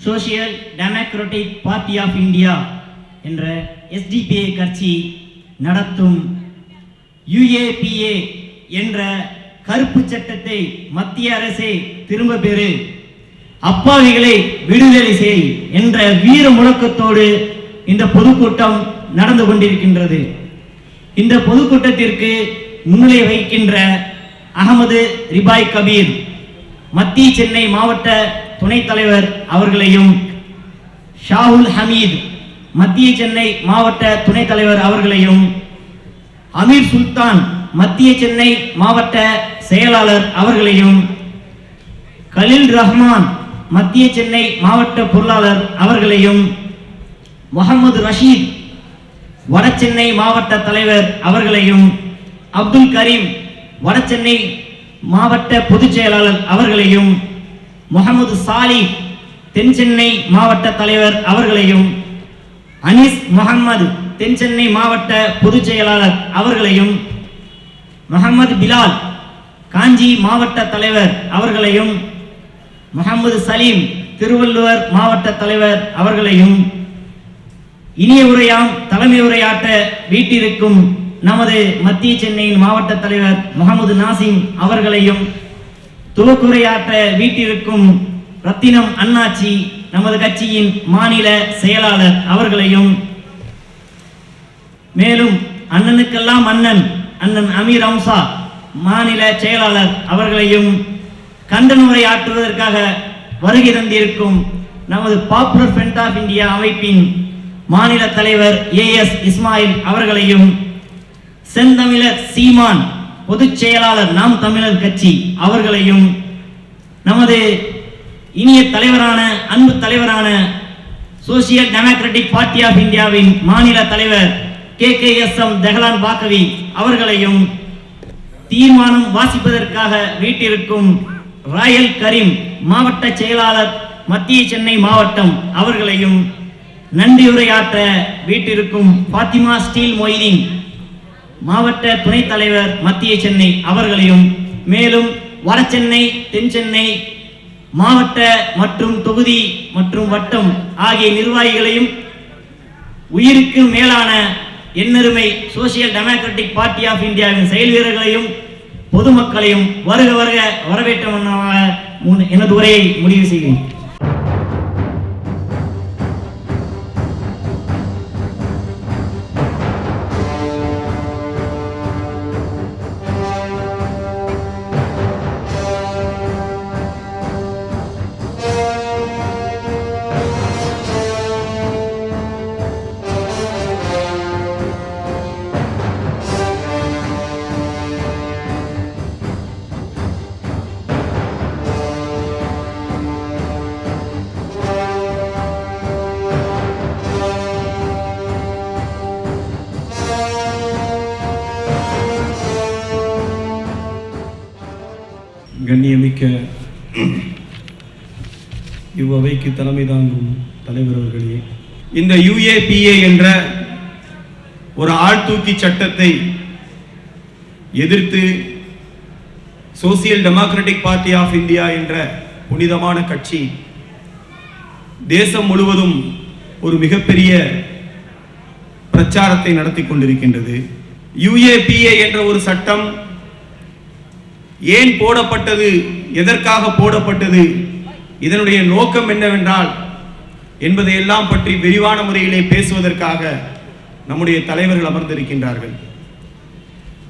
Social Democratic Party of India என்ற SDP கட்சி நடத்தும் UAPA என்ற கருப்பு சட்டத்தை மத்திய அரசே திரும்ப பெறு, அப்பாவிகளை விடுதலை செய் என்ற வீர முழக்கத்தோடு இந்த பொதுக்கூட்டம் நடந்து கொண்டிருக்கின்றது. இந்த பொதுக்கூட்டத்திற்கு முன்னிலை வகிக்கின்ற அகமது ரிபாய் கபீர் மத்திய சென்னை மாவட்ட துணைத் தலைவர் அவர்களையும், ஷாவுல் ஹமீத் மத்திய சென்னை மாவட்ட துணைத் தலைவர் அவர்களையும், அமீர் சுல்தான் மத்திய சென்னை மாவட்ட செயலாளர் அவர்களையும், கலில் ரஹ்மான் மத்திய சென்னை மாவட்ட பொருளாளர் அவர்களையும், முகமது ரஷீத் வடசென்னை மாவட்ட தலைவர் அவர்களையும், அப்துல் கரீம் வடசென்னை மாவட்ட பொதுச் செயலாளர் அவர்களையும், முகமது சாலி தென் சென்னை மாவட்ட தலைவர் அவர்களையும், அனீஸ் முகமது தென் சென்னை மாவட்ட பொதுச் செயலாளர் அவர்களையும், முகமது பிலால் காஞ்சி மாவட்ட தலைவர் அவர்களையும், முகமது சலீம் திருவள்ளுவர் மாவட்ட தலைவர் அவர்களையும், இனிய உரையாம் தலைமை உரையாற்ற வீட்டிற்கும் நமது மத்திய சென்னையின் மாவட்ட தலைவர் முகமது நாசிம் அவர்களையும், துவக்குரையாற்ற வீட்டிற்கும் ரத்தினம் அண்ணாச்சி நமது கட்சியின் மாநில செயலாளர் அவர்களையும், மேலும் அண்ணனுக்கெல்லாம் அண்ணன் அமீர் அம்சா மாநில செயலாளர் அவர்களையும், கண்டன உரையாற்றுவதற்காக வருகை தந்திருக்கும் நமது பாப்புலர் ஃப்ரண்ட் ஆஃப் இந்தியா அமைப்பின் மாநில தலைவர் AS இஸ்மாயில் அவர்களையும், செந்தமிழர் சீமான் பொதுச் செயலாளர் நாம் தமிழர் கட்சி அவர்களையும், நமது இனிய தலைவரான அன்பு தலைவரான சோசியல் டெமோக்ராட்டிக் பார்ட்டி ஆஃப் இந்தியாவின் மாநில தலைவர் KKSM தெஹலான் பாக்கவி அவர்களையும், தீர்மானம் வாசிப்பதற்காக வீட்டிற்கும் ராயல் கரீம் மாவட்ட செயலாளர் மத்திய சென்னை மாவட்டம் அவர்களையும், நன்றியுரையாற்ற வீட்டிற்கும் பாத்திமா ஸ்டீல் மொய்தீன் மாவட்ட துணைத் தலைவர் மத்திய சென்னை அவர்களையும், மேலும் வடசென்னை தென் சென்னை மாவட்ட மற்றும் தொகுதி மற்றும் வட்டம் ஆகிய நிர்வாகிகளையும், உயிருக்கு மேலான என்னருமை சோசியல் டெமோக்ராட்டிக் பார்ட்டி ஆஃப் இந்தியாவின் செயல் வீரர்களையும் பொதுமக்களையும் வருக வருக வரவேற்ற எனது உரையை முடிவு செய்கிறேன். கண்ணியமிக்க இவ்வவைக்கு தலைமை தாங்கும் தலைவர் அவர்களே, இந்த UAPA என்ற ஒரு ஆழ்தூக்கி சட்டத்தை எதிர்த்து Social Democratic Party of India என்ற புனிதமான கட்சி தேசம் முழுவதும் ஒரு மிகப்பெரிய பிரச்சாரத்தை நடத்தி கொண்டிருக்கின்றது. UAPA என்ற ஒரு சட்டம் ஏன் போடப்பட்டது, எதற்காக போடப்பட்டது, இதனுடைய நோக்கம் என்னவென்றால் என்பதையெல்லாம் பற்றி விரிவான முறையிலே பேசுவதற்காக நம்முடைய தலைவர்கள் அமர்ந்திருக்கின்றார்கள்.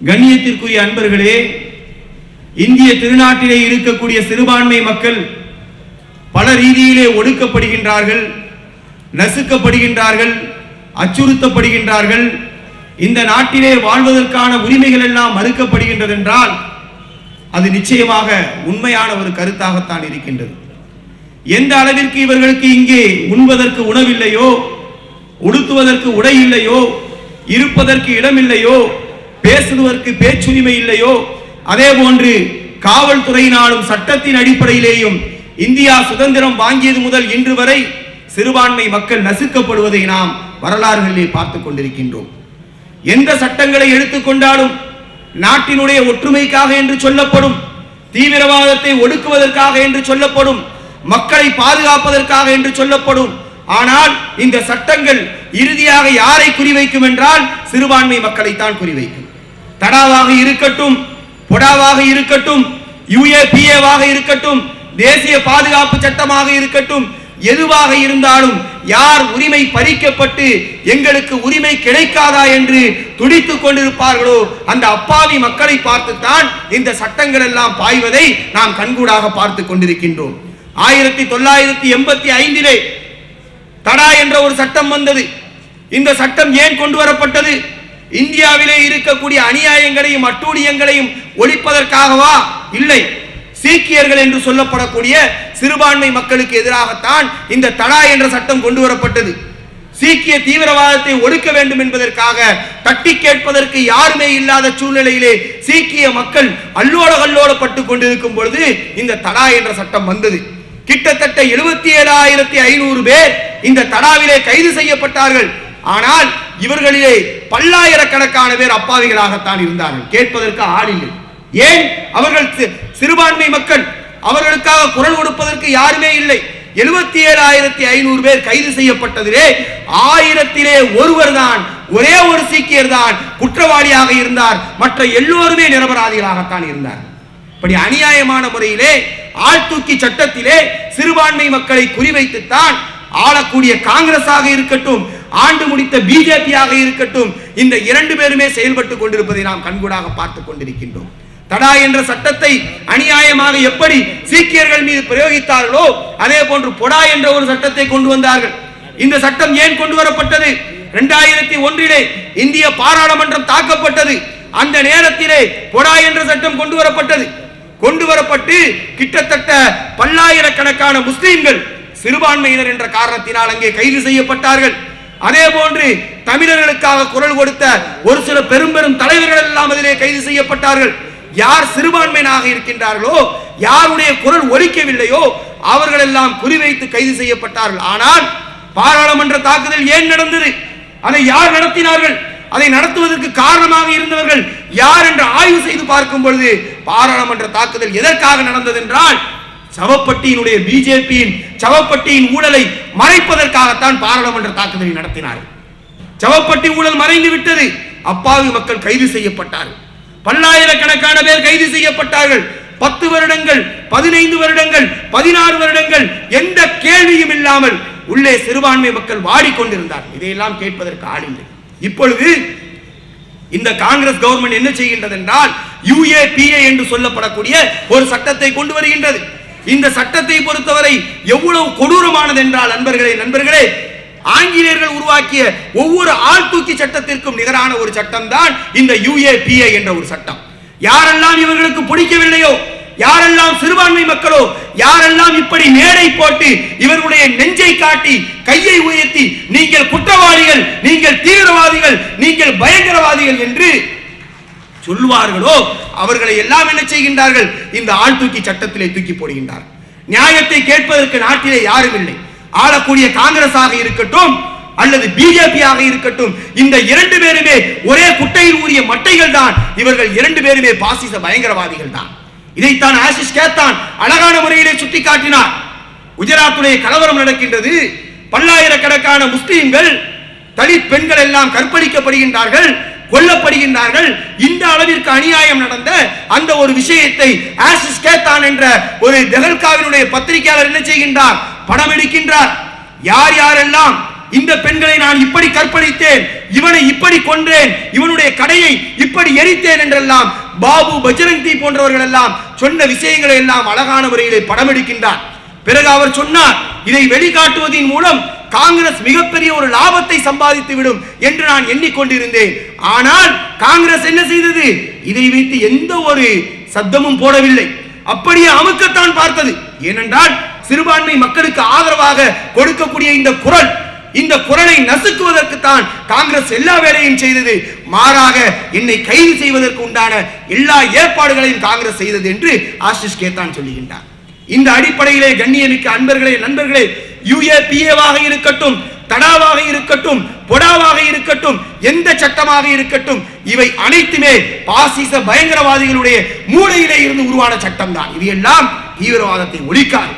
கண்ணியத்திற்குரிய அன்பர்களே, இந்திய திருநாட்டிலே இருக்கக்கூடிய சிறுபான்மை மக்கள் பல ரீதியிலே ஒடுக்கப்படுகின்றார்கள், நசுக்கப்படுகின்றார்கள், அச்சுறுத்தப்படுகின்றார்கள். இந்த நாட்டிலே வாழ்வதற்கான உரிமைகள் எல்லாம் மறுக்கப்படுகின்றது என்றால் அது நிச்சயமாக உண்மையான ஒரு கருத்தாகத்தான் இருக்கின்றது. எந்த அளவிற்கு இவர்களுக்கு இங்கே உண்பதற்கு உணவில்லையோ, உடுத்துவதற்கு உடை இல்லையோ, இருப்பதற்கு இடமில்லையோ, பேசுவதற்கு பேச்சுரிமை இல்லையோ, அதே போன்று காவல்துறையினாலும் சட்டத்தின் அடிப்படையிலேயும் இந்தியா சுதந்திரம் வாங்கியது முதல் இன்று வரை சிறுபான்மை மக்கள் நசுக்கப்படுவதை நாம் வரலாறுகளிலே பார்த்துக் கொண்டிருக்கின்றோம். எந்த சட்டங்களை எடுத்துக்கொண்டாலும் நாட்டினுடைய ஒற்றுமைக்காக என்று சொல்லப்படும், தீவிரவாதத்தை ஒடுக்குவதற்காக என்று சொல்லப்படும், மக்களை பாதுகாப்பதற்காக என்று சொல்லப்படும். ஆனால் இந்த சட்டங்கள் இறுதியாக யாரை குறிவைக்கும் என்றால் சிறுபான்மை மக்களை தான் குறிவைக்கும். தடாவாக இருக்கட்டும், பொடாவாக இருக்கட்டும், UAPAவாக இருக்கட்டும், தேசிய பாதுகாப்பு சட்டமாக இருக்கட்டும், எதுவாக இருந்தாலும் யார் உரிமை பறிக்கப்பட்டு எங்களுக்கு உரிமை கிடைக்காதா என்று துடித்துக் கொண்டிருப்பார்களோ அந்த அப்பாவி மக்களை பார்த்துத்தான் இந்த சட்டங்கள் எல்லாம் பாய்வதை நாம் கண்கூடாக பார்த்து கொண்டிருக்கின்றோம். 1985 தடா என்ற ஒரு சட்டம் வந்தது. இந்த சட்டம் ஏன் கொண்டு வரப்பட்டது? இந்தியாவிலே இருக்கக்கூடிய அநியாயங்களையும் அட்டூழியங்களையும் ஒழிப்பதற்காகவா? இல்லை. சீக்கியர்கள் என்று சொல்லப்படக்கூடிய சிறுபான்மை மக்களுக்கு எதிராகத்தான் இந்த தடா என்ற சட்டம் கொண்டு வரப்பட்டது. சீக்கிய தீவிரவாதத்தை ஒடுக்க வேண்டும் என்பதற்காக தட்டி கேட்பதற்கு யாருமே இல்லாத சூழ்நிலையிலே சீக்கிய மக்கள் அல்லோல கல்லோலப்பட்டு கொண்டிருக்கும் பொழுது இந்த தடா என்ற சட்டம் வந்தது. கிட்டத்தட்ட 77,500 பேர் இந்த தடாவிலே கைது செய்யப்பட்டார்கள். ஆனால் இவர்களிலே பல்லாயிரக்கணக்கான பேர் அப்பாவிகளாகத்தான் இருந்தார்கள். கேட்பதற்கு ஆள் இல்லை. ஏன்? அவர்கள் சிறுபான்மை மக்கள், அவர்களுக்காக குரல் கொடுப்பதற்கு யாருமே இல்லை. 77,500 பேர் கைது செய்யப்பட்டதிலே 1000-லே ஒருவர் தான், ஒரே ஒரு சீக்கியர் தான் குற்றவாளியாக இருந்தார். மற்ற எல்லோருமே நிரபராதிகளாகத்தான் இருந்தார். இப்படி அநியாயமான முறையிலே ஆழ்தூக்கி சட்டத்திலே சிறுபான்மை மக்களை குறிவைத்துத்தான் ஆளக்கூடிய காங்கிரஸாக இருக்கட்டும், ஆண்டு முடித்த பிஜேபியாக இருக்கட்டும், இந்த இரண்டு பேருமே செயல்பட்டு கொண்டிருப்பதை நாம் கண்கூடாக பார்த்துக் கொண்டிருக்கின்றோம். தடா என்ற சட்டத்தை அநியாயமாக எப்படி சீக்கியர்கள் மீது பிரயோகித்தார்களோ அதே போன்று பொடா என்ற ஒரு சட்டத்தை கொண்டு வந்தார்கள். இந்த சட்டம் ஏன் கொண்டு வரப்பட்டது? 2001 இந்திய பாராளுமன்றம் தாக்கப்பட்டது. அந்த நேரத்திலே பொடா என்ற சட்டம் கொண்டு வரப்பட்டது. கொண்டு வரப்பட்டு கிட்டத்தட்ட பல்லாயிரக்கணக்கான முஸ்லிம்கள் சிறுபான்மையினர் என்ற காரணத்தினால் அங்கே கைது செய்யப்பட்டார்கள். அதே போன்று தமிழர்களுக்காக குரல் கொடுத்த ஒரு சில பெரும் பெரும் தலைவர்கள் எல்லாம் அதிலே கைது செய்யப்பட்டார்கள். யார் சிறுபான்மையினாக இருக்கின்றார்களோ, யாருடைய குரல் ஒலிக்கவில்லையோ அவர்கள் எல்லாம் குறிவைத்து கைது செய்யப்பட்டார்கள். ஆனால் பாராளுமன்ற தாக்குதல் ஏன் நடந்தது? அதை யார் நடத்தினார்கள்? அதை நடத்துவதற்கு காரணமாக இருந்தவர்கள் யார் என்று ஆய்வு செய்து பார்க்கும் பொழுது பாராளுமன்ற தாக்குதல் எதற்காக நடந்தது என்றால் சவப்பட்டியினுடைய பிஜேபியின் சவப்பட்டியின் ஊழலை மறைப்பதற்காகத்தான் பாராளுமன்ற தாக்குதலை நடத்தினார்கள். சவப்பட்டி ஊழல் மறைந்து விட்டது. அப்பாவி மக்கள் கைது செய்யப்பட்டார்கள். பல்லாயிரக்கணக்கான பேர் கைது செய்யப்பட்டார்கள். 10 வருடங்கள், 15 வருடங்கள், 16 வருடங்கள் எந்த கேள்வியும் இல்லாமல் உள்ளே சிறுபான்மை மக்கள் வாடிக்கொண்டிருந்தார். இதையெல்லாம் கேட்பதற்கு ஆள் இல்லை. இப்பொழுது இந்த காங்கிரஸ் கவர்மெண்ட் என்ன செய்கின்றது என்றால் UAPA என்று சொல்லப்படக்கூடிய ஒரு சட்டத்தை கொண்டு வருகின்றது. இந்த சட்டத்தை பொறுத்தவரை எவ்வளவு கொடூரமானது என்றால் நண்பர்களே, ஆங்கிலேயர்கள் உருவாக்கிய ஒவ்வொரு ஆழ்தூக்கி சட்டத்திற்கும் நிகரான ஒரு சட்டம் தான் இந்த UAPA என்ற ஒரு சட்டம். யாரெல்லாம் இவர்களுக்கு பிடிக்கவில்லையோ, யாரெல்லாம் சிறுபான்மை மக்களோ, யாரெல்லாம் இப்படி மேடை போட்டு இவர்களுடைய நெஞ்சை காட்டி கையை உயர்த்தி நீங்கள் குற்றவாளிகள், நீங்கள் தீவிரவாதிகள், நீங்கள் பயங்கரவாதிகள் என்று சொல்வார்களோ அவர்களை எல்லாம் என்ன செய்கின்றார்கள்? இந்த ஆழ்தூக்கி சட்டத்திலே தூக்கி போடுகின்றார். நியாயத்தை கேட்பதற்கு நாட்டிலே யாரும் இல்லை. ஆளக்கூடிய காங்கிரஸாக இருக்கட்டும் அல்லது பிஜேபியாக இருக்கட்டும், இந்த இரண்டு பேருமே ஒரே குட்டையில் ஊறிய மட்டைகள் தான். இவர்கள் இரண்டு பேருமே பாசிச பயங்கரவாதிகள் தான். இதைத்தான் ஆஷிஷ் கேத்தான் அழகான முறையிலே சுட்டிக்காட்டினார். குஜராத்துடைய கலவரம் நடக்கின்றது. பல்லாயிரக்கணக்கான முஸ்லிம்கள், தலித் பெண்கள் எல்லாம் கற்பழிக்கப்படுகின்றார்கள், கொல்லப்படுகின்றார்கள். இந்த அளவிற்கு அநியாயம் நடந்த அந்த ஒரு விஷயத்தை ஆஷிஷ் கேத்தான் என்ற ஒரு தெஹல்காவினுடைய பத்திரிகையாளர் என்ன செய்கின்றார்? படம் எடுக்கின்றார். யார் யாரெல்லாம் இந்த பெண்களை நான் இப்படி கற்பழித்தேன், இவனை இப்படி கொன்றேன், இவனுடைய கடையை இப்படி எரித்தேன் என்றெல்லாம் பாபு பஜ்ரங்கி போன்றவர்கள் எல்லாம் சொன்ன விஷயங்களை எல்லாம் அழகான முறையிலே படம் எடுக்கின்றார். பிறகு அவர் சொன்னார், இதை வெளிக்காட்டுவதன் மூலம் காங்கிரஸ் மிகப்பெரிய ஒரு லாபத்தை சம்பாதித்து விடும் என்று நான் எண்ணிக்கொண்டிருந்தேன். ஆனால் காங்கிரஸ் என்ன செய்தது? இதை வைத்து எந்த ஒரு சத்தமும் போடவில்லை. அப்படியே அமுக்கத்தான் பார்த்தது. ஏனென்றால் சிறுபான்மை மக்களுக்கு ஆதரவாக கொடுக்கக்கூடிய இந்த குரலை நசுக்குவதற்கு தான் காங்கிரஸ் எல்லா வேலையும் செய்தது. மாறாக என்னை கைது செய்வதற்கு உண்டான எல்லா ஏற்பாடுகளையும் காங்கிரஸ் செய்தது என்று ஆஷிஷ் கேத்தான் சொல்லுகின்றார். இந்த அடிப்படையிலே கண்ணியமிக்க அன்பர்களே, நண்பர்களே, UAPAவாக இருக்கட்டும், தடாவாக இருக்கட்டும், பொடாவாக இருக்கட்டும், எந்த சட்டமாக இருக்கட்டும், இவை அனைத்துமே பாசிச பயங்கரவாதிகளுடைய மூளையிலே இருந்து உருவான சட்டம் தான். இது எல்லாம் தீவிரவாதத்தை ஒழிக்காது.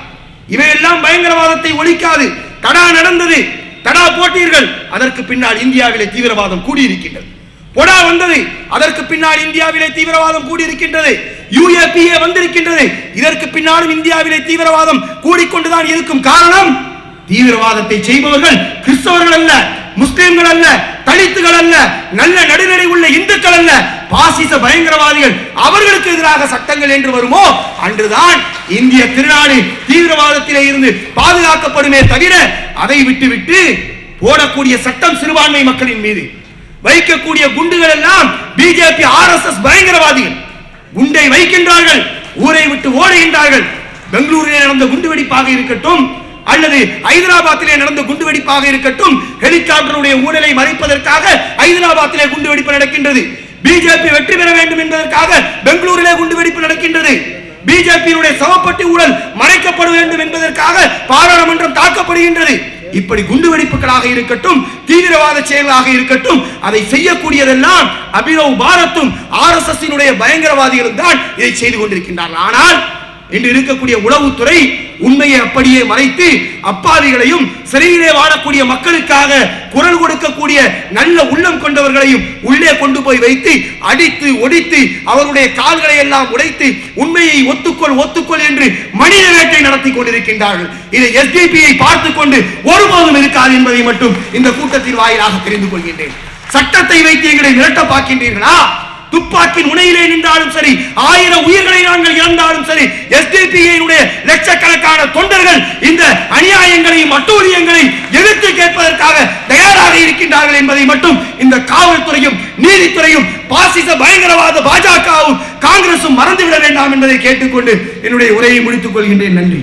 இவையெல்லாம் பயங்கரவாதத்தை ஒழிக்காது. தடா நடந்தது, தடா போட்டீர்கள், அதற்கு பின்னால் இந்தியாவிலே தீவிரவாதம் கூடியிருக்கின்றது. பொடா வந்தது, அதற்கு பின்னால் இந்தியாவிலே தீவிரவாதம் கூடியிருக்கின்றது. UAPA வந்திருக்கின்றது, இதற்கு பின்னாலும் இந்தியாவிலே தீவிரவாதம் கூடிக்கொண்டுதான் இருக்கும். காரணம், தீவிரவாதத்தை செய்பவர்கள் கிறிஸ்தவர்கள் அல்ல, முஸ்லிம்கள் அல்ல, தலித்துகள் அல்ல, நல்ல நடுநிலை உள்ள இந்துக்கள் அல்ல, பாசிச பயங்கரவாதிகள். அவர்களுக்கு எதிராக சட்டங்கள் என்று வருமோ அன்றுதான் இந்திய திருநாடு தீவிரவாதத்திலே இருந்து பாதுகாக்கப்படுமே தவிர, அதை விட்டுவிட்டு போடக்கூடிய சட்டம் சிறுபான்மை மக்களின் மீது வைக்கக்கூடிய குண்டுகள் எல்லாம் BJP RSS பயங்கரவாதிகள் குண்டை வைக்கின்றார்கள், ஊரை விட்டு ஓடுகின்றார்கள். பெங்களூரிலே நடந்த குண்டுவெடிப்பாக இருக்கட்டும் அல்லது ஹைதராபாத்திலே நடந்த குண்டுவெடிப்பாக இருக்கட்டும், ஹெலிகாப்டருடைய ஊழலை மறைப்பதற்காக ஹைதராபாத்திலே குண்டுவெடிப்பு நடக்கின்றது. BJP வெற்றி பெற வேண்டும் என்பதற்காக பெங்களூரிலே குண்டுவெடிப்பு நடக்கின்றது. BJP சவப்பட்டி ஊழல் மறைக்கப்பட வேண்டும் என்பதற்காக பாராளுமன்றம் தாக்கப்படுகின்றது. இப்படி குண்டுவெடிப்புகளாக இருக்கட்டும், தீவிரவாத செயலாக இருக்கட்டும், அதை செய்யக்கூடியதெல்லாம் அபினவ் பாரத்தும் RSS பயங்கரவாதிகளும் தான் இதை செய்து கொண்டிருக்கின்றார்கள். ஆனால் இன்று இருக்கக்கூடிய உளவுத்துறை உண்மையை அப்படியே மறைத்து அப்பாவிகளையும் சிறையிலே வாழக்கூடிய மக்களுக்காக குரல் கொடுக்கக்கூடிய நல்ல உள்ளம் கொண்டவர்களையும் உள்ளே கொண்டு போய் வைத்து அடித்து ஒடித்து அவருடைய கால்களை எல்லாம் உடைத்து உண்மையை ஒத்துக்கொள் என்று மனித வேட்டை நடத்தி கொண்டிருக்கின்றார்கள். இதை SDP பார்த்துக் கொண்டு ஒருபோதும் இருக்காது என்பதை மட்டும் இந்த கூட்டத்தின் வாயிலாக தெரிந்து கொள்கின்றேன். சட்டத்தை வைத்து எங்களை மிரட்ட பார்க்கின்றீர்களா? துப்பாக்கின் முனையிலே நின்றாலும் சரி, 1000 உயிர்களை நாங்கள் இழந்தாலும் சரி, SDP லட்சக்கணக்கான தொண்டர்கள் இந்த அநியாயங்களையும் அட்டூழியங்களையும் எதிர்த்து கேட்பதற்காக தயாராக இருக்கின்றார்கள் என்பதை மட்டும் இந்த காவல்துறையும் நீதித்துறையும் பாசிச பயங்கரவாத பாஜகவும் காங்கிரசும் மறந்துவிட வேண்டாம் என்பதை கேட்டுக்கொண்டு என்னுடைய உரையை முடித்துக் கொள்கின்றேன். நன்றி.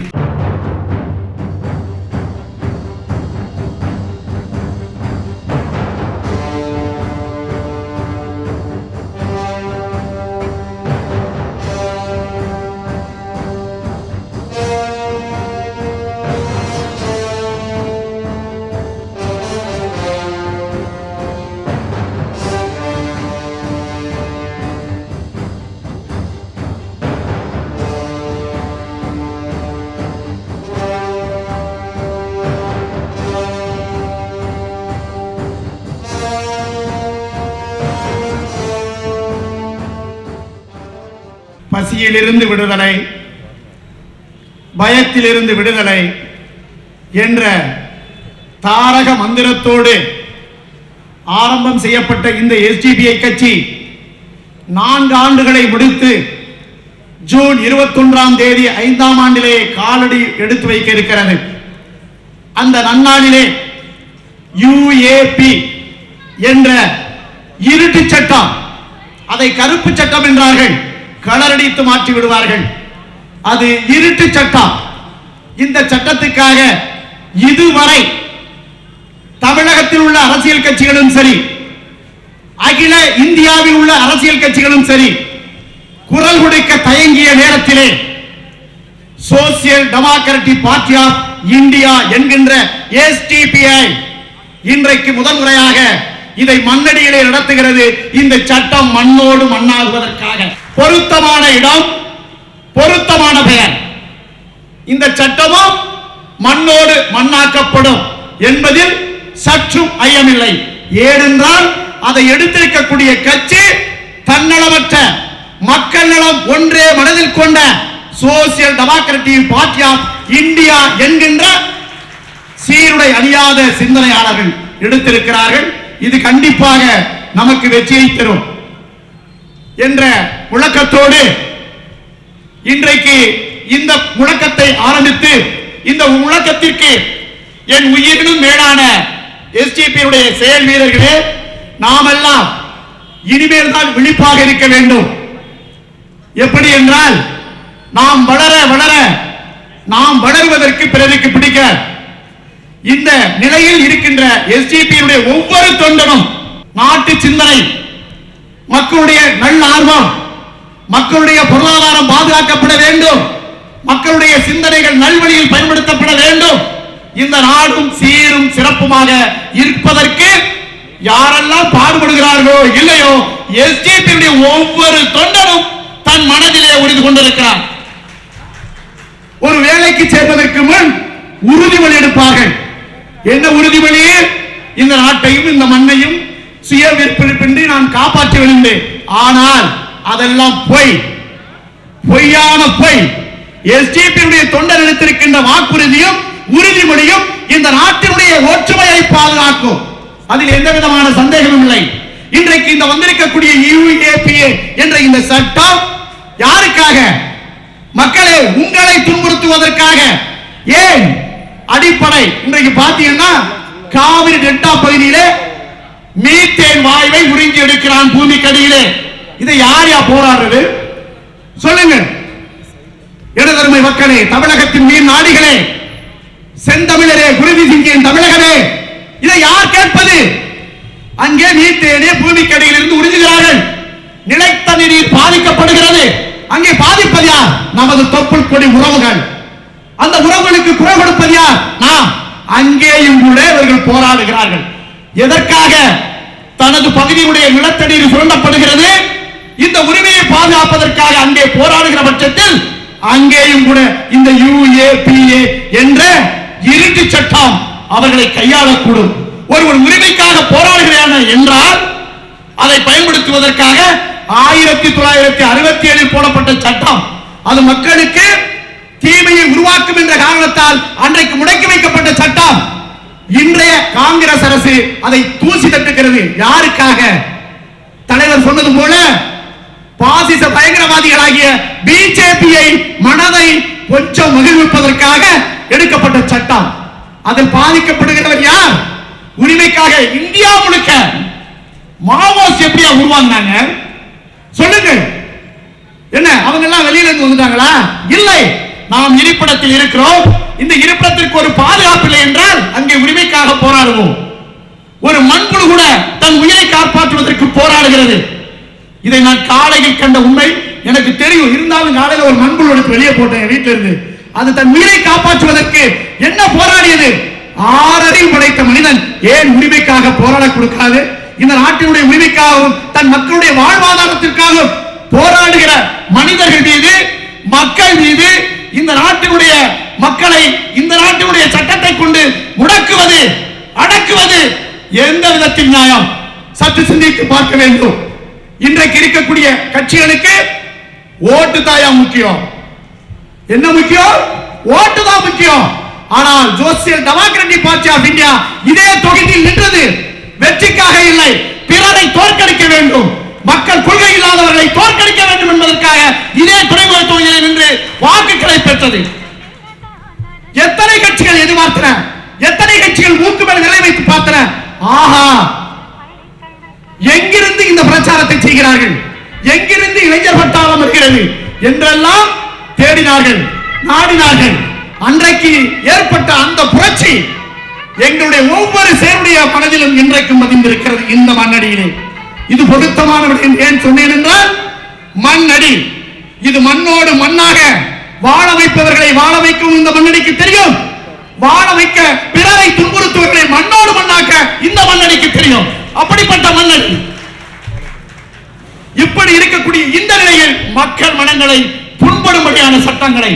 பசியிலிருந்து விடுதலை, பயத்திலிருந்து விடுதலை என்ற தாரக மந்திரத்தோடு ஆரம்பம் செய்யப்பட்ட இந்த SDPI கட்சி 4 ஆண்டுகளை முடித்து ஜூன் 21ஆம் தேதி 5ஆம் ஆண்டிலே காலடி எடுத்து வைக்க இருக்கிறது. அந்த நன்னாளிலே UAP என்ற இருட்டு சட்டம், அதை கருப்பு சட்டம் என்றார்கள், கலரடித்து மாற்றி விடுவார்கள். அது இருட்டு சட்டம். இந்த சட்டத்துக்காக இதுவரை தமிழகத்தில் உள்ள அரசியல் கட்சிகளும் சரி, அகில இந்தியாவில் உள்ள அரசியல் கட்சிகளும் சரி, குரல் கொடுக்க தயங்கிய நேரத்திலே Social Democratic Party of India என்கின்ற SDPI இன்றைக்கு முதல் முறையாக இதை மண்ணடியிலே நடத்துகிறது. இந்த சட்டம் மண்ணோடு மண்ணாகுவதற்காக பொருத்தமான இடம், பொருத்தமான பெயர். இந்த சட்டமும் மண்ணோடு மண்ணாக்கப்படும் என்பதில் சற்றும் ஐயமில்லை. ஏனென்றால் அதை எடுத்திருக்கக்கூடிய கட்சி தன்னலமற்ற மக்கள் நலம் ஒன்றே மனதில் கொண்ட Social Democratic Party of India என்கின்ற சீருடை அணியாத சிந்தனையாளர்கள் எடுத்திருக்கிறார்கள். இது கண்டிப்பாக நமக்கு வெற்றியை தரும் என்ற முழக்கத்தோடு இன்றைக்கு இந்த முழக்கத்தை ஆரம்பித்து, இந்த முழக்கத்திற்கு என் உயிரினும் மேலான SDPI செயல் வீரர்களே, நாமெல்லாம் இனிமேல் தான் விழிப்பாக இருக்க வேண்டும். எப்படி என்றால், நாம் வளர வளர நாம் வளர்வதற்கு பிறருக்கு பிடிக்க இந்த நிலையில் இருக்கின்ற SDPI ஒவ்வொரு தொண்டனும் நாட்டு சிந்தனை, மக்களுடைய நல்லார்வம், மக்களுடைய பொருளாதாரம் பாதுகாக்கப்பட வேண்டும், மக்களுடைய சிந்தனைகள் நல்வழியில் பயன்படுத்தப்பட வேண்டும், இந்த நாடும் சீரும் சிறப்புமாக இருப்பதற்கு யாரெல்லாம் பாடுபடுகிறார்களோ இல்லையோ SDPI ஒவ்வொரு தொண்டனும் தன் மனதிலே உறுதி கொண்டிருக்கிறார். ஒரு வேலைக்கு சேர்வதற்கு முன் உறுதிமொழி எடுப்பார்கள். என்ன உறுதிமொழி? இந்த நாட்டையும் இந்த மண்ணையும் சுய விருப்பின்றி நான் காப்பாற்ற விரும்புகிறேன். ஆனால் அதெல்லாம் பொய்யான பொய். எஸ்டிபியுடைய தொண்டர் எடுத்திருக்கின்ற வாக்குறுதியும் உறுதிமொழியும் இந்த நாட்டினுடைய ஒற்றுமையை பாதுகாக்கும். அதில் எந்த விதமான சந்தேகமும் இல்லை. இன்றைக்கு இந்த வந்திருக்கக்கூடிய UAPA என்ற இந்த சட்டம் யாருக்காக? மக்களே, உங்களை துன்புறுத்துவதற்காக. ஏன்? அடிப்படை இன்றைக்கு பாத்தீங்கன்னா காவிரி டெல்டா பகுதியிலே மீத்தேன் வாயுவை உறிஞ்சி எடுக்கிறான் பூமிக்கடியிலே. இதை யார் போராடுறது? சொல்லுங்க இடதருமை மக்களே, தமிழகத்தின் மீன் நாடிகளே, செந்தமிழரே, குருதி சிங்கின் தமிழகமே, இதை யார் கேட்பது? அங்கே மீத்தேனே பூமிக்கடியில் இருந்து உறிஞ்சுகிறார்கள். நிலைத்த நீர் பாதிக்கப்படுகிறது. அங்கே பாதிப்பது யார்? நமது தொப்புள் கொடி உறவுகள். அந்த உறவுகளுக்கு குரல் கொடுப்பது யார்? நாம். அங்கேயும் கூட இவர்கள் போராடுகிறார்கள். எதற்காக? தனது பகுதியுடைய நிலத்தடியில் சுரண்டப்படுகிறது. இந்த உரிமையை பாதுகாப்பதற்காக அங்கே போராடுகிற பட்சத்தில் அங்கேயும் கூட இந்த UAPA என்ற இருட்டு சட்டம் அவர்களை கையாளக்கூடும். ஒருவர் உரிமைக்காக போராடுகிறான் என்றால் அதை பயன்படுத்துவதற்காக 1967 போடப்பட்ட சட்டம் அது மக்களுக்கு தீமையை உருவாக்கும் என்ற காரணத்தால் அன்றைக்கு முடக்கி வைக்கப்பட்ட சட்டம். இன்றைய காங்கிரஸ் அரசு அதை தூசி தட்டுகிறது. யாருக்காக? தலைவர் சொன்னது போல பாசிச பயங்கரவாதிகளாகிய பிஜேபியை மனதை கொஞ்சம் மகிழ்விப்பதற்காக எடுக்கப்பட்ட சட்டம். அதில் பாதிக்கப்படுகிறவர் யார்? உரிமைக்காக இந்தியா முழுக்க மாவோஸ் எப்படியா உருவாங்கினாங்க? சொல்லுங்கள். என்ன அவங்க எல்லாம் வெளியில இருந்து வந்துட்டாங்களா? இல்லை. நாம் இருப்பிடத்தில் இருக்கிறோம். இந்த இருப்பிடத்திற்கு ஒரு பாதுகாப்பு இல்லை என்றால் அங்கே உரிமைக்காக போராடுவோம். ஒரு மண்புழு கூட தன் உயிரை காப்பாற்றுவதற்கு போராடுகிறது. இதை நான் காலையில் கண்ட உண்மை எனக்கு தெரியும். இருந்தாலும் காலையில் ஒரு மண்புழு எடுத்து வெளியே போட்டேன் வீட்டில இருந்து. அது தன் உயிரை காப்பாற்றுவதற்கு என்ன போராடியது? 6 அறிவு படைத்த மனிதன் ஏன் உரிமைக்காக போராட கொடுக்காது? இந்த நாட்டினுடைய உரிமைக்காகவும் தன் மக்களுடைய வாழ்வாதாரத்திற்காகவும் போராடுகிற மனிதர்கள் மீது, மக்கள் மீது, இந்த நாட்டினுடைய மக்களை இந்த நாட்டினுடைய சட்டத்தை கொண்டு முடக்குவது, அடக்குவது எந்த விதத்தில் நியாயம்? சற்று சிந்தித்து பார்க்க வேண்டும். இன்றைக்கு இருக்கக்கூடிய கட்சிகளுக்கு ஓட்டு தாயா முக்கியம். என்ன முக்கியம்? ஓட்டு தான் முக்கியம். ஆனால் Social Democratic Party of India இதே தொகுதியில் நின்றது வெற்றிக்காக இல்லை, பிறரை தோற்கடிக்க வேண்டும், மக்கள் கொள்கை இல்லாதவர்களை தோற்கடிக்க வேண்டும் என்பதற்காக இதே துறைமுக தொகுதியில் நின்று வாக்குகளை பெற்றது. எத்தனை கட்சிகள் எதிர்பார்த்தன? எத்தனை கட்சிகள் மூக்கு மேல் விலை வைத்து பார்த்தன? ஆஹா, எங்கிருந்து இந்த பிரச்சாரத்தை செய்கிறார்கள்? எங்கிருந்து இளைஞர் பட்டாளம் வருகிறது என்றெல்லாம் தேடினார்கள், நாடினார்கள். அன்றைக்கு ஏற்பட்ட அந்த புரட்சி எங்களுடைய ஒவ்வொரு சேருடைய மனதிலும் இன்றைக்கும் பதிந்திருக்கிறது. இந்த மண்ணடியிலே இது பொருத்தமான ஏன் சொன்னேன் என்றால், மண்ணடி இது மண்ணோடு மண்ணாக வாழ வைப்பவர்களை வாழ வைக்கவும் இந்த மண்ணடிக்கு தெரியும். வாழ வைக்க பிறரை துன்புறுத்துவர்களை மண்ணோடு மண்ணாக்க இந்த மண்ணடிக்கு தெரியும். அப்படிப்பட்ட மண்ணடி. இப்படி இருக்கக்கூடிய இந்த நிலையில் மக்கள் மனங்களை புண்படும்படியான சட்டங்களை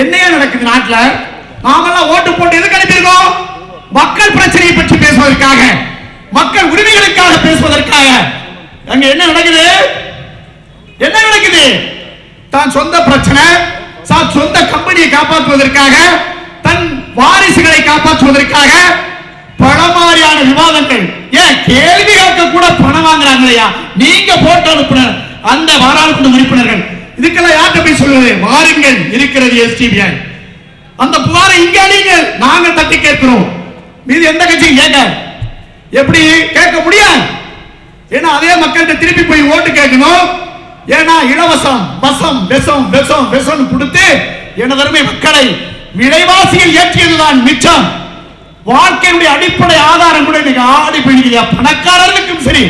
என்னையா நடக்குது நாட்டில்? நாமெல்லாம் ஓட்டு போட்டு எதுக்கு அனுப்பியிருக்கோம்? மக்கள் பிரச்சனையை பற்றி பேசுவதற்காக, மக்கள் உரிமைகளுக்காக பேசுவதற்காக. அங்க என்ன நடக்குது? என்ன நடக்குது? தான் சொந்த பிரச்சனை, சொந்த கம்பெனியை காப்பாற்றுவதற்காக, தன் வாரிசுகளை காப்பாற்றுவதற்காக பலமாரியான விவாதங்கள். ஏன் கேள்வி கேட்க கூட பணம் வாங்குறாங்களையா? நீங்க போட்டு அனுப்பின அந்த பாராளுமன்ற உறுப்பினர்கள் இதுக்கெல்லாம் யார்கிட்ட போய் சொல்லுவது? வாருங்கள், இருக்கிறது STBI. அந்த புகாரை இங்க அடிங்கள், நாங்க தட்டி கேட்கிறோம். மீது எந்த கட்சியும் கேட்க எப்படி கேட்க முடியாது? ஏன்னா அதே மக்கள்கிட்ட திருப்பி போய் ஓட்டு கேட்கணும். ஏன்னா இலவசம் வசம் விஷம் விஷம் விஷம் கொடுத்து எனதருமை மக்களை விலைவாசியில் ஏற்றியதுதான் மிச்சம். வாழ்க்கையுடைய அடிப்படை ஆதாரம் கூட இன்னைக்கு ஆடி போயிருக்கியா? பணக்காரர்களுக்கும் சரி,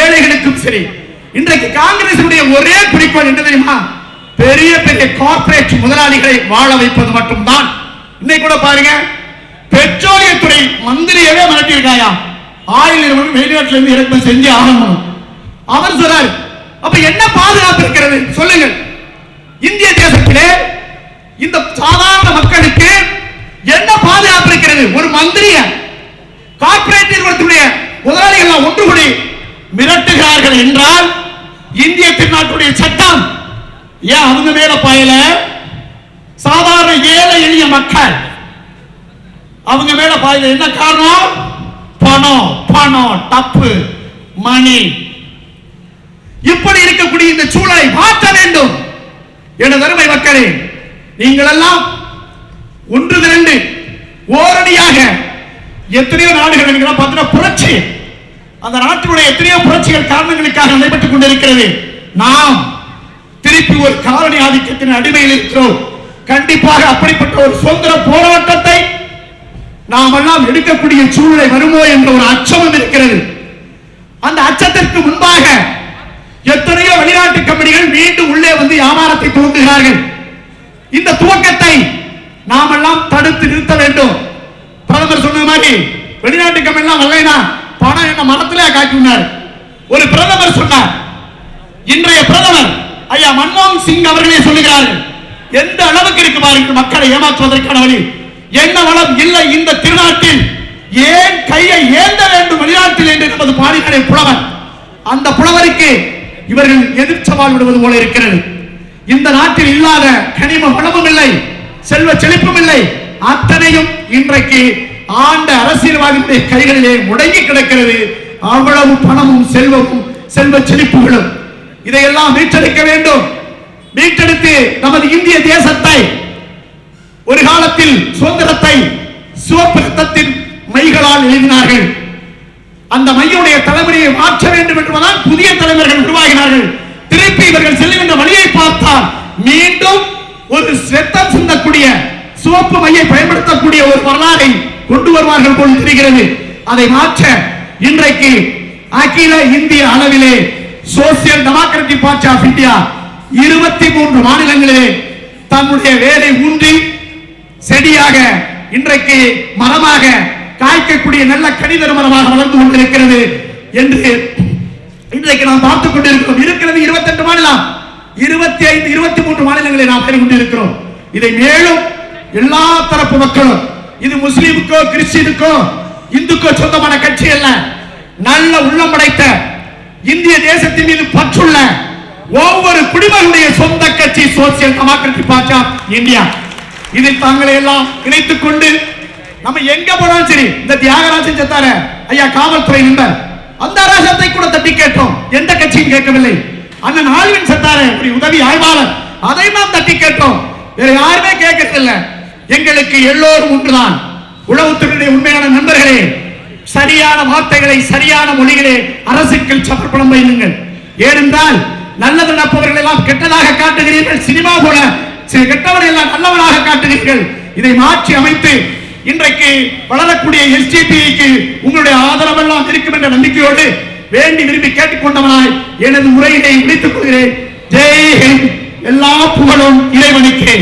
ஏழைகளுக்கும் சரி. இன்றைக்கு காங்கிரசுடைய ஒரே குறிக்கோள் என்ன தெரியுமா? பெரிய பெரிய கார்ப்பரேட் முதலாளிகளை வாழ வைப்பது மட்டும்தான். இன்னைக்கு கூட பாருங்க, பெட்ரோலியத்துறை மந்திரியவே மிரட்டியிருக்காயா, ஆயில் நிறுவனம் வெளிநாட்டில இருந்து இறக்குமதி செஞ்சு ஆகணும். அவர் சொல்றாரு. அப்ப என்ன பாதுகாப்பு இருக்கிறது சொல்லுங்கள்? இந்திய தேசத்திலே இந்த சாதாரண மக்களுக்கு என்ன பாதுகாப்பு இருக்கிறது? ஒரு மந்திரிய கார்ப்பரேட் நிறுவனத்துடைய முதலாளிகள் ஒன்று கூடி மிரட்டுகிறார்கள் என்றால் இந்திய திருநாட்டுடைய சட்டம் ஏன் அவங்க மேல பாயல? சாதாரண ஏழை எளிய மக்கள் அவங்க மேல பாயல. என்ன காரணம்? பணம், பணம், டப்பு, மணி. இப்படி இருக்கக்கூடிய இந்த சூழலை மாற்ற வேண்டும். எனது அருமை மக்களே, நீங்கள் எல்லாம் ஒன்று திரண்டு ஓரடியாக எத்தனையோ நாடுகள் பார்த்தீங்கன்னா புரட்சி, அந்த நாட்டினுடைய எத்தனையோ புரட்சிகள் காரணங்களுக்காக நடைபெற்றுக் கொண்டிருக்கிறது. நாம் திருப்பி ஒரு காலனி ஆதிக்கத்தின் அடிமையில் இருக்கிறோம். கண்டிப்பாக அப்படிப்பட்ட ஒரு சுதந்திர போராட்டத்தை நாம் எல்லாம் எடுக்கக்கூடிய சூழ்நிலை வருமோ என்ற ஒரு அச்சமும் இருக்கிறது. அந்த அச்சத்திற்கு முன்பாக எத்தனையோ வெளிநாட்டு கம்பெனிகள் மீண்டும் உள்ளே வந்து வியாபாரத்தை துவங்குகிறார்கள். இந்த துவக்கத்தை நாம் எல்லாம் தடுத்து நிறுத்த வேண்டும். பிரதமர் சொன்ன மாதிரி வெளிநாட்டு கம்பெனி எல்லாம் வரலைனா பணம் என்ன மரத்திலே காட்டினார். ஒரு பிரதமர் சொன்னார், இன்றைய பிரதமர் ஐயா மன்மோகன் சிங் அவர்களே சொல்லுகிறார்கள், எந்த அளவுக்கு இருக்கு பாருங்கள் மக்களை ஏமாற்றுவதற்கான வழி. என்ன வளம் இல்லை இந்த திருநாட்டில், ஏன் கையை ஏந்த வேண்டும் வெளிநாட்டில் என்று நமது பாடிகளை புலவர். அந்த புலவருக்கு இவர்கள் எதிர்ச்சவால் விடுவது போல இருக்கிறது. இந்த நாட்டில் இல்லாத கனிம வளமும் இல்லை, செல்வ செழிப்பும் இல்லை. அத்தனையும் இன்றைக்கு ஆண்ட அரசியல்வாதிகளுடைய கைகளிலே முடங்கி கிடக்கிறது. அவ்வளவு பணமும் செல்வமும் செல்வ செழிப்புகளும். இதையெல்லாம் மீட்டெடுக்க வேண்டும். மீட்டெடுத்து நமது இந்திய தேசத்தை, ஒரு காலத்தில் சுதந்திரத்தை சிவப்பு ரத்தத்தின் மைகளால் எழுதினார்கள். அந்த மையுடைய தலைமுறையை மாற்ற வேண்டும் என்பதால் புதிய தலைவர்கள் உருவாகினார்கள். திருப்பி இவர்கள் செல்லுகின்ற வழியை பார்த்தால் மீண்டும் ஒரு ரத்தம் சிந்தக்கூடிய சிவப்பு மையை பயன்படுத்தக்கூடிய ஒரு வரலாறை கொண்டு வருவார்கள் போல் தெரிகிறது. அதை மாற்ற இன்றைக்கு அகில இந்திய அளவிலே Social Democratic Party of India 23 மாநிலங்களிலே தன்னுடைய வேலை ஊன்றி செடியாக இன்றைக்கு மரமாக காய்க்கக்கூடிய நல்ல கனிதர் மரமாக வளர்ந்து கொண்டிருக்கிறது என்று இன்றைக்கு நாம் பார்த்துக் கொண்டிருக்கிறோம். இருக்கிறது 28 மாநிலம், 25, 23 மாநிலங்களை நாம் பெற்றுக் கொண்டிருக்கிறோம். இதை மேலும் எல்லா தரப்பு மக்களும், இது முஸ்லிமுக்கோ கிறிஸ்டியனுக்கோ இந்துக்கோ சொந்தமான கட்சி அல்ல, நல்ல உள்ளம் படைத்த இந்திய தேசத்தின் மீது பற்றுள்ள ஒவ்வொரு குடிமகனுடைய சொந்த கட்சி Social Democratic Party of India. இதில் தாங்களை எல்லாம் இணைத்துக் கொண்டு நம்ம எங்க போனாலும் சரி, இந்த தியாகராஜன் செத்தார ஐயா காவல்துறை நண்பர், அந்த அரசத்தை கூட தட்டி கேட்டோம், எந்த கட்சியும் கேட்கவில்லை. அண்ணன் ஆழ்வின் செத்தார ஒரு உதவி ஆய்வாளர், அதை நாம் தட்டி கேட்டோம், வேற யாருமே கேட்கறதில்லை. எங்களுக்கு எல்லோரும் ஒன்றுதான். உளவுத்துறையுடைய உண்மையான நண்பர்களே, சரியான வார்த்தைகளை சரியான மொழிகளே அரசுக்கு சமர்ப்பணம் செய்யுங்கள். ஏனென்றால் நல்லது நடப்பவர்கள் எல்லாம் கெட்டதாக காட்டுகிறீர்கள், சினிமா போல கெட்டவர்கள் எல்லாம் நல்லவனாக காட்டுகிறீர்கள். இதை மாற்றி அமைத்து இன்றைக்கு வளரக்கூடிய எஸ்டிபிக்கு உங்களுடைய ஆதரவெல்லாம் இருக்கும் என்ற நம்பிக்கையோடு வேண்டி விரும்பி கேட்டுக்கொண்டவனாய் எனது உரையினை முடித்துக் கொள்கிறேன். ஜெய் ஹிந்த். எல்லா புகழும் இறைவனுக்கே.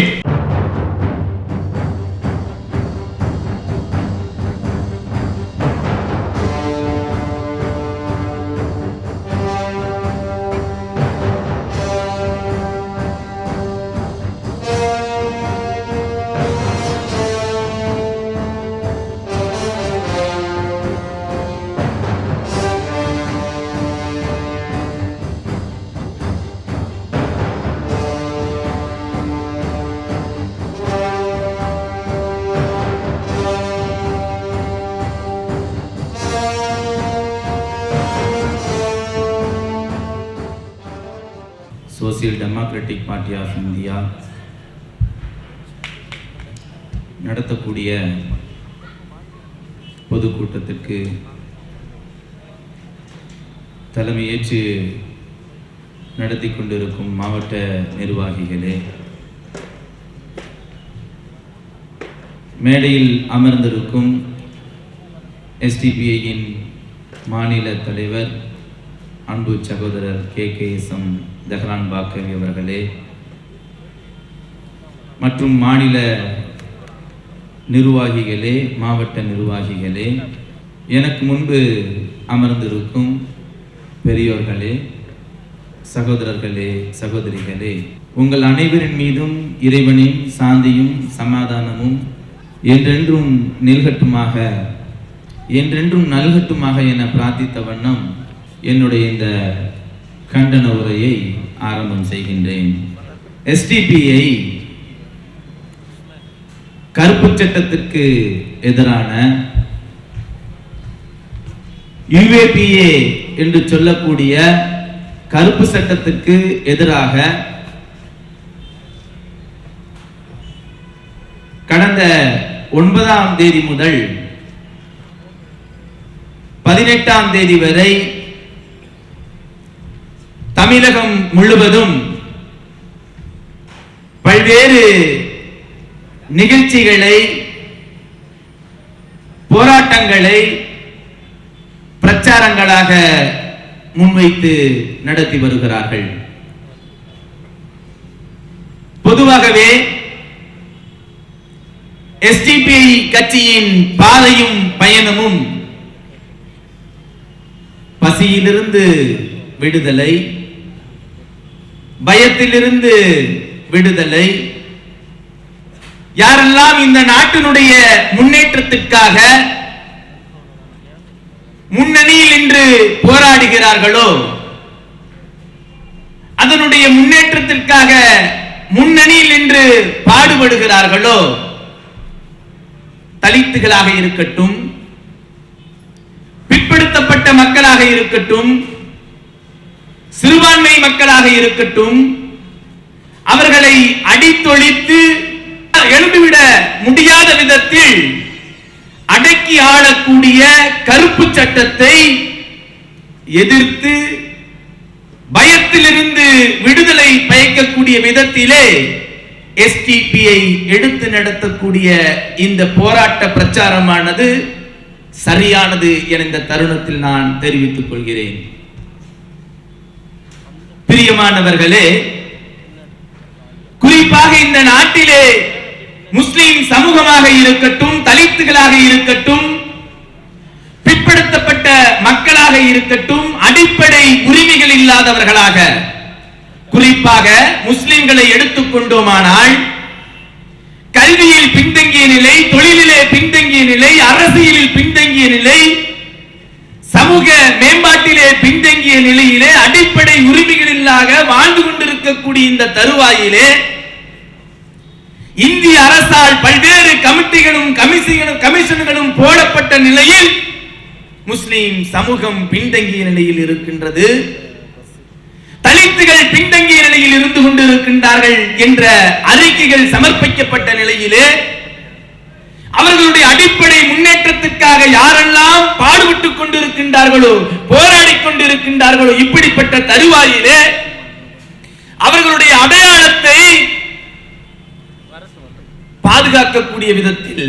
Social Democratic Party of India நடத்தக்கூடிய பொதுக்கூட்டத்திற்கு தலைமையேற்று நடத்தி கொண்டிருக்கும் மாவட்ட நிர்வாகிகளே, மேடையில் அமர்ந்திருக்கும் எஸ்டிபிஐயின் மாநில தலைவர் அன்பு சகோதரர் KKSM தஹ்ரான் பாக்கவி அவர்களே, மற்றும் மாநில நிர்வாகிகளே, மாவட்ட நிர்வாகிகளே, எனக்கு முன்பு அமர்ந்திருக்கும் பெரியோர்களே, சகோதரர்களே, சகோதரிகளே, உங்கள் அனைவரின் மீதும் இறைவனின் சாந்தியும் சமாதானமும் என்றென்றும் நில்கட்டுமாக, என்றென்றும் நல்கட்டுமாக என பிரார்த்தித்த வண்ணம் என்னுடைய இந்த கண்டன உரையை ஆரம்பம் செய்கின்றேன். எஸ்டிபிஐ கருப்பு சட்டத்திற்கு எதிரான யுஏபிஏ என்று சொல்லக்கூடிய கருப்பு சட்டத்திற்கு எதிராக கடந்த 9ஆம் தேதி முதல் 18ஆம் தேதி வரை தமிழகம் முழுவதும் பல்வேறு நிகழ்ச்சிகளை, போராட்டங்களை பிரச்சாரங்களாக முன்வைத்து நடத்தி வருகிறார்கள். பொதுவாகவே எஸ்டிபிஐ கட்சியின் பாதையும் பயணமும் பசியிலிருந்து விடுதலை, பயத்திலிருந்து விடுதலை, யாரெல்லாம் இந்த நாட்டினுடைய முன்னேற்றத்திற்காக முன்னணியில் நின்று போராடுகிறார்களோ, அதனுடைய முன்னேற்றத்திற்காக முன்னணியில் நின்று பாடுபடுகிறார்களோ, தலித்துகளாக இருக்கட்டும், பிற்படுத்தப்பட்ட மக்களாக இருக்கட்டும், சிறுபான்மை மக்களாக இருக்கட்டும், அவர்களை அடித்தொழித்து எழுந்துவிட முடியாத விதத்தில் அடக்கி ஆளக்கூடிய கருப்பு சட்டத்தை எதிர்த்து பயத்திலிருந்து விடுதலை பயக்கக்கூடிய விதத்திலே எஸ்டிபிஐ எடுத்து நடத்தக்கூடிய இந்த போராட்ட பிரச்சாரமானது சரியானது என இந்த தருணத்தில் நான் தெரிவித்துக் கொள்கிறேன். பிரியமானவர்களே, குறிப்பாக இந்த நாட்டிலே முஸ்லிம் சமூகமாக இருக்கட்டும், தலித்துகளாக இருக்கட்டும், பிற்படுத்தப்பட்ட மக்களாக இருக்கட்டும், அடிப்படை உரிமைகள் இல்லாதவர்களாக, குறிப்பாக முஸ்லிம்களை எடுத்துக்கொண்டோமானால் கல்வியில் பின்தங்கிய நிலை, தொழிலிலே பின்தங்கிய நிலை, அரசியலில் பின்தங்கிய நிலை, சமூக மேம்பாட்டிலே பின்தங்கிய நிலையிலே அடிப்படை உரிமைகள் இல்லாத வாழ்ந்து கொண்டிருக்கக்கூடிய இந்த தருவாயிலே இந்திய அரசால் பல்வேறு கமிட்டிகளும் கமிஷன்களும் போடப்பட்ட நிலையில் முஸ்லிம் சமூகம் பின்தங்கிய நிலையில் இருக்கின்றது. தலித்துகள் பின்தங்கிய நிலையில் இருந்து கொண்டிருக்கின்றார்கள் என்ற அறிக்கைகள் சமர்ப்பிக்கப்பட்ட நிலையிலே அவர்களுடைய அடிப்படை முன்னேற்றத்திற்காக யாரெல்லாம் பாடுபட்டுக் கொண்டிருக்கின்றார்களோ, போராடிக் கொண்டிருக்கின்றார்களோ, இப்படிப்பட்ட தருவாயிலே அவர்களுடைய அடையாளத்தை பாதுகாக்கக்கூடிய விதத்தில்,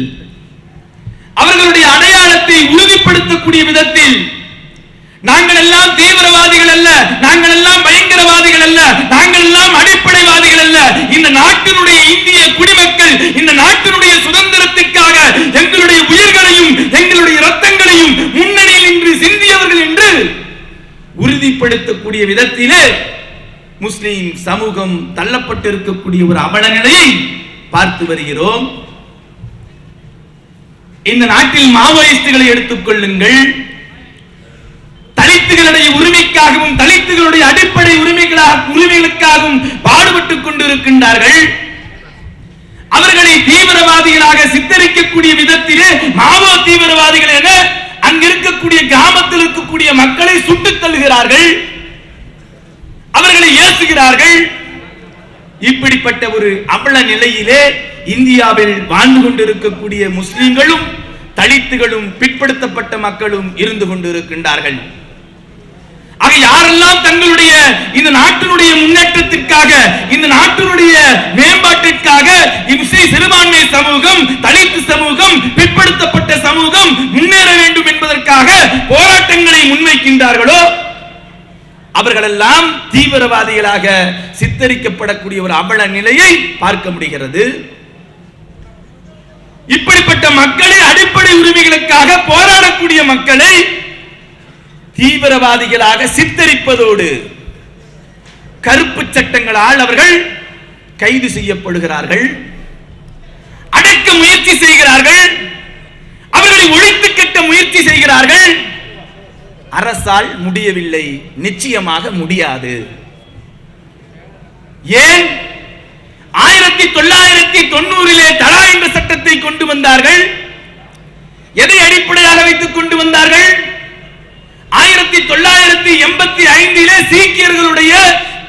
அவர்களுடைய அடையாளத்தை உறுதிப்படுத்தக்கூடிய விதத்தில், நாங்கள் எல்லாம் தீவிரவாதிகள் அல்ல, நாங்கள் எல்லாம் பயங்கரவாதிகள் அல்ல, நாங்கள் எல்லாம் அடிப்படைவாதிகள் அல்ல, இந்த நாட்டினுடைய இந்திய குடிமக்கள் இந்த நாட்டினுடைய சுதந்திரத்திற்காக எங்களுடைய உயிர்களையும் எங்களுடைய ரத்தங்களையும் முன்னணியில் நின்று சிந்தியவர்கள் என்று உறுதிப்படுத்தக்கூடிய விதத்திலே முஸ்லிம் சமூகம் தள்ளப்பட்டிருக்கக்கூடிய ஒரு அவல நிலையை பார்த்து வருகிறோம். இந்த நாட்டில் மாவோயிஸ்டுகளை எடுத்துக் கொள்ளுங்கள், தலித்துகளுடைய உரிமைக்காகவும் தலித்துகளுடைய அடிப்படை உரிமைகளுக்காகவும் பாடுபட்டுக் கொண்டிருக்கின்றார்கள். அவர்களை தீவிரவாதிகளாக சித்தரிக்கக்கூடிய விதத்திலே மாவோ தீவிரவாதிகள் என அங்கிருக்கக்கூடிய கிராமத்தில் இருக்கக்கூடிய மக்களை சுட்டுத் தள்ளுகிறார்கள், அவர்களை ஏசுகிறார்கள். இப்படிப்பட்ட ஒரு அவல நிலையிலே இந்தியாவில் வாழ்ந்து கொண்டிருக்கக்கூடிய முஸ்லிம்களும் தலித்துகளும் பிற்படுத்தப்பட்ட மக்களும் இருந்து கொண்டிருக்கின்றார்கள். ஆக யாரெல்லாம் தங்களுடைய இந்த நாட்டினுடைய முன்னேற்றத்திற்காக, இந்த நாட்டினுடைய மேம்பாட்டிற்காக சிறுபான்மை சமூகம், தலித்து சமூகம், பிற்படுத்தப்பட்ட சமூகம் முன்னேற வேண்டும் என்பதற்காக போராட்டங்களை முன்வைக்கின்றார்களோ, அவர்களெல்லாம் தீவிரவாதிகளாக சித்தரிக்கப்படக்கூடிய ஒரு அவல நிலையை பார்க்க முடிகிறது. இப்படிப்பட்ட மக்களை, அடிப்படை உரிமைகளுக்காக போராடக்கூடிய மக்களை தீவிரவாதிகளாக சித்தரிப்பதோடு கருப்பு சட்டங்களால் அவர்கள் கைது செய்யப்படுகிறார்கள், அடக்க முயற்சி செய்கிறார்கள், அவர்களை ஒழித்து கட்ட முயற்சி செய்கிறார்கள். அரசால் முடியவில்லை, நிச்சயமாக முடியாது. ஏன் 1990 தடா என்ற சட்டத்தை கொண்டு வந்தார்கள்? எதை அடிப்படையாக வைத்துக் கொண்டு வந்தார்கள்? 1985 சீக்கியர்களுடைய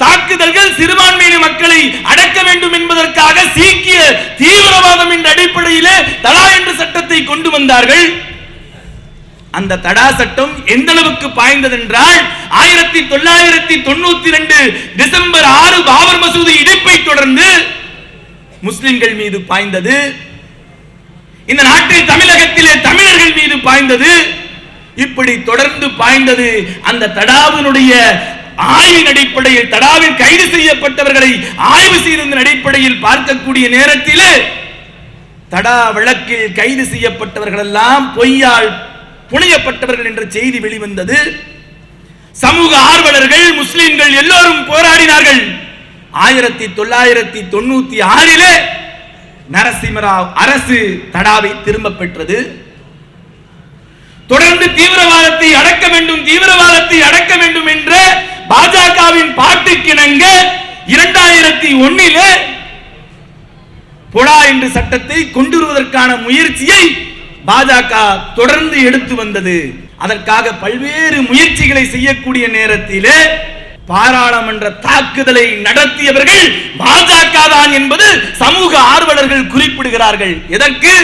தாக்குதல்கள் சிறுபான்மையின மக்களை அடக்க வேண்டும் என்பதற்காக சீக்கிய தீவிரவாதம் என்ற அடிப்படையிலே தடா என்ற சட்டத்தை கொண்டு வந்தார்கள். அந்த தடா சட்டம் எந்த அளவுக்கு பாய்ந்தது என்றால் 1992 டிசம்பர் 6 பாபர் மசூதி இடிப்பை தொடர்ந்து முஸ்லிம்கள் மீது பாய்ந்தது. இந்த நாட்டில் தமிழகத்திலே தமிழர்கள் மீது பாய்ந்தது. இப்படி தொடர்ந்து பாய்ந்தது. அந்த தடாவினுடைய ஆய்வின் அடிப்படையில், தடாவில் கைது செய்யப்பட்டவர்களை ஆய்வு செய்ததன் அடிப்படையில் பார்க்கக்கூடிய நேரத்தில் தடா வழக்கில் கைது செய்யப்பட்டவர்கள் எல்லாம் பொய்யால் புனையப்பட்டவர்கள் என்ற செய்தி வெளிவந்தது. சமூக ஆர்வலர்கள், முஸ்லிம்கள் எல்லோரும் போராடினார்கள். 1996 நரசிம்மராவ் அரசு தடாவை திரும்ப பெற்றது. தொடர்ந்து தீவிரவாதத்தை அடக்க வேண்டும், தீவிரவாதத்தை அடக்க வேண்டும் என்ற பாஜகவின் பாட்டுக்கிணங்க 2001 பொடா என்ற சட்டத்தை கொண்டு வருவதற்கான முயற்சியை பாஜக தொடர்ந்து எடுத்து வந்தது. அதற்காக பல்வேறு முயற்சிகளை செய்யக்கூடிய நேரத்தில் பாராளுமன்ற தாக்குதலை நடத்தியவர்கள் பாஜக தான் என்பது சமூக ஆர்வலர்கள் குறிப்பிடுகிறார்கள். எதற்கு?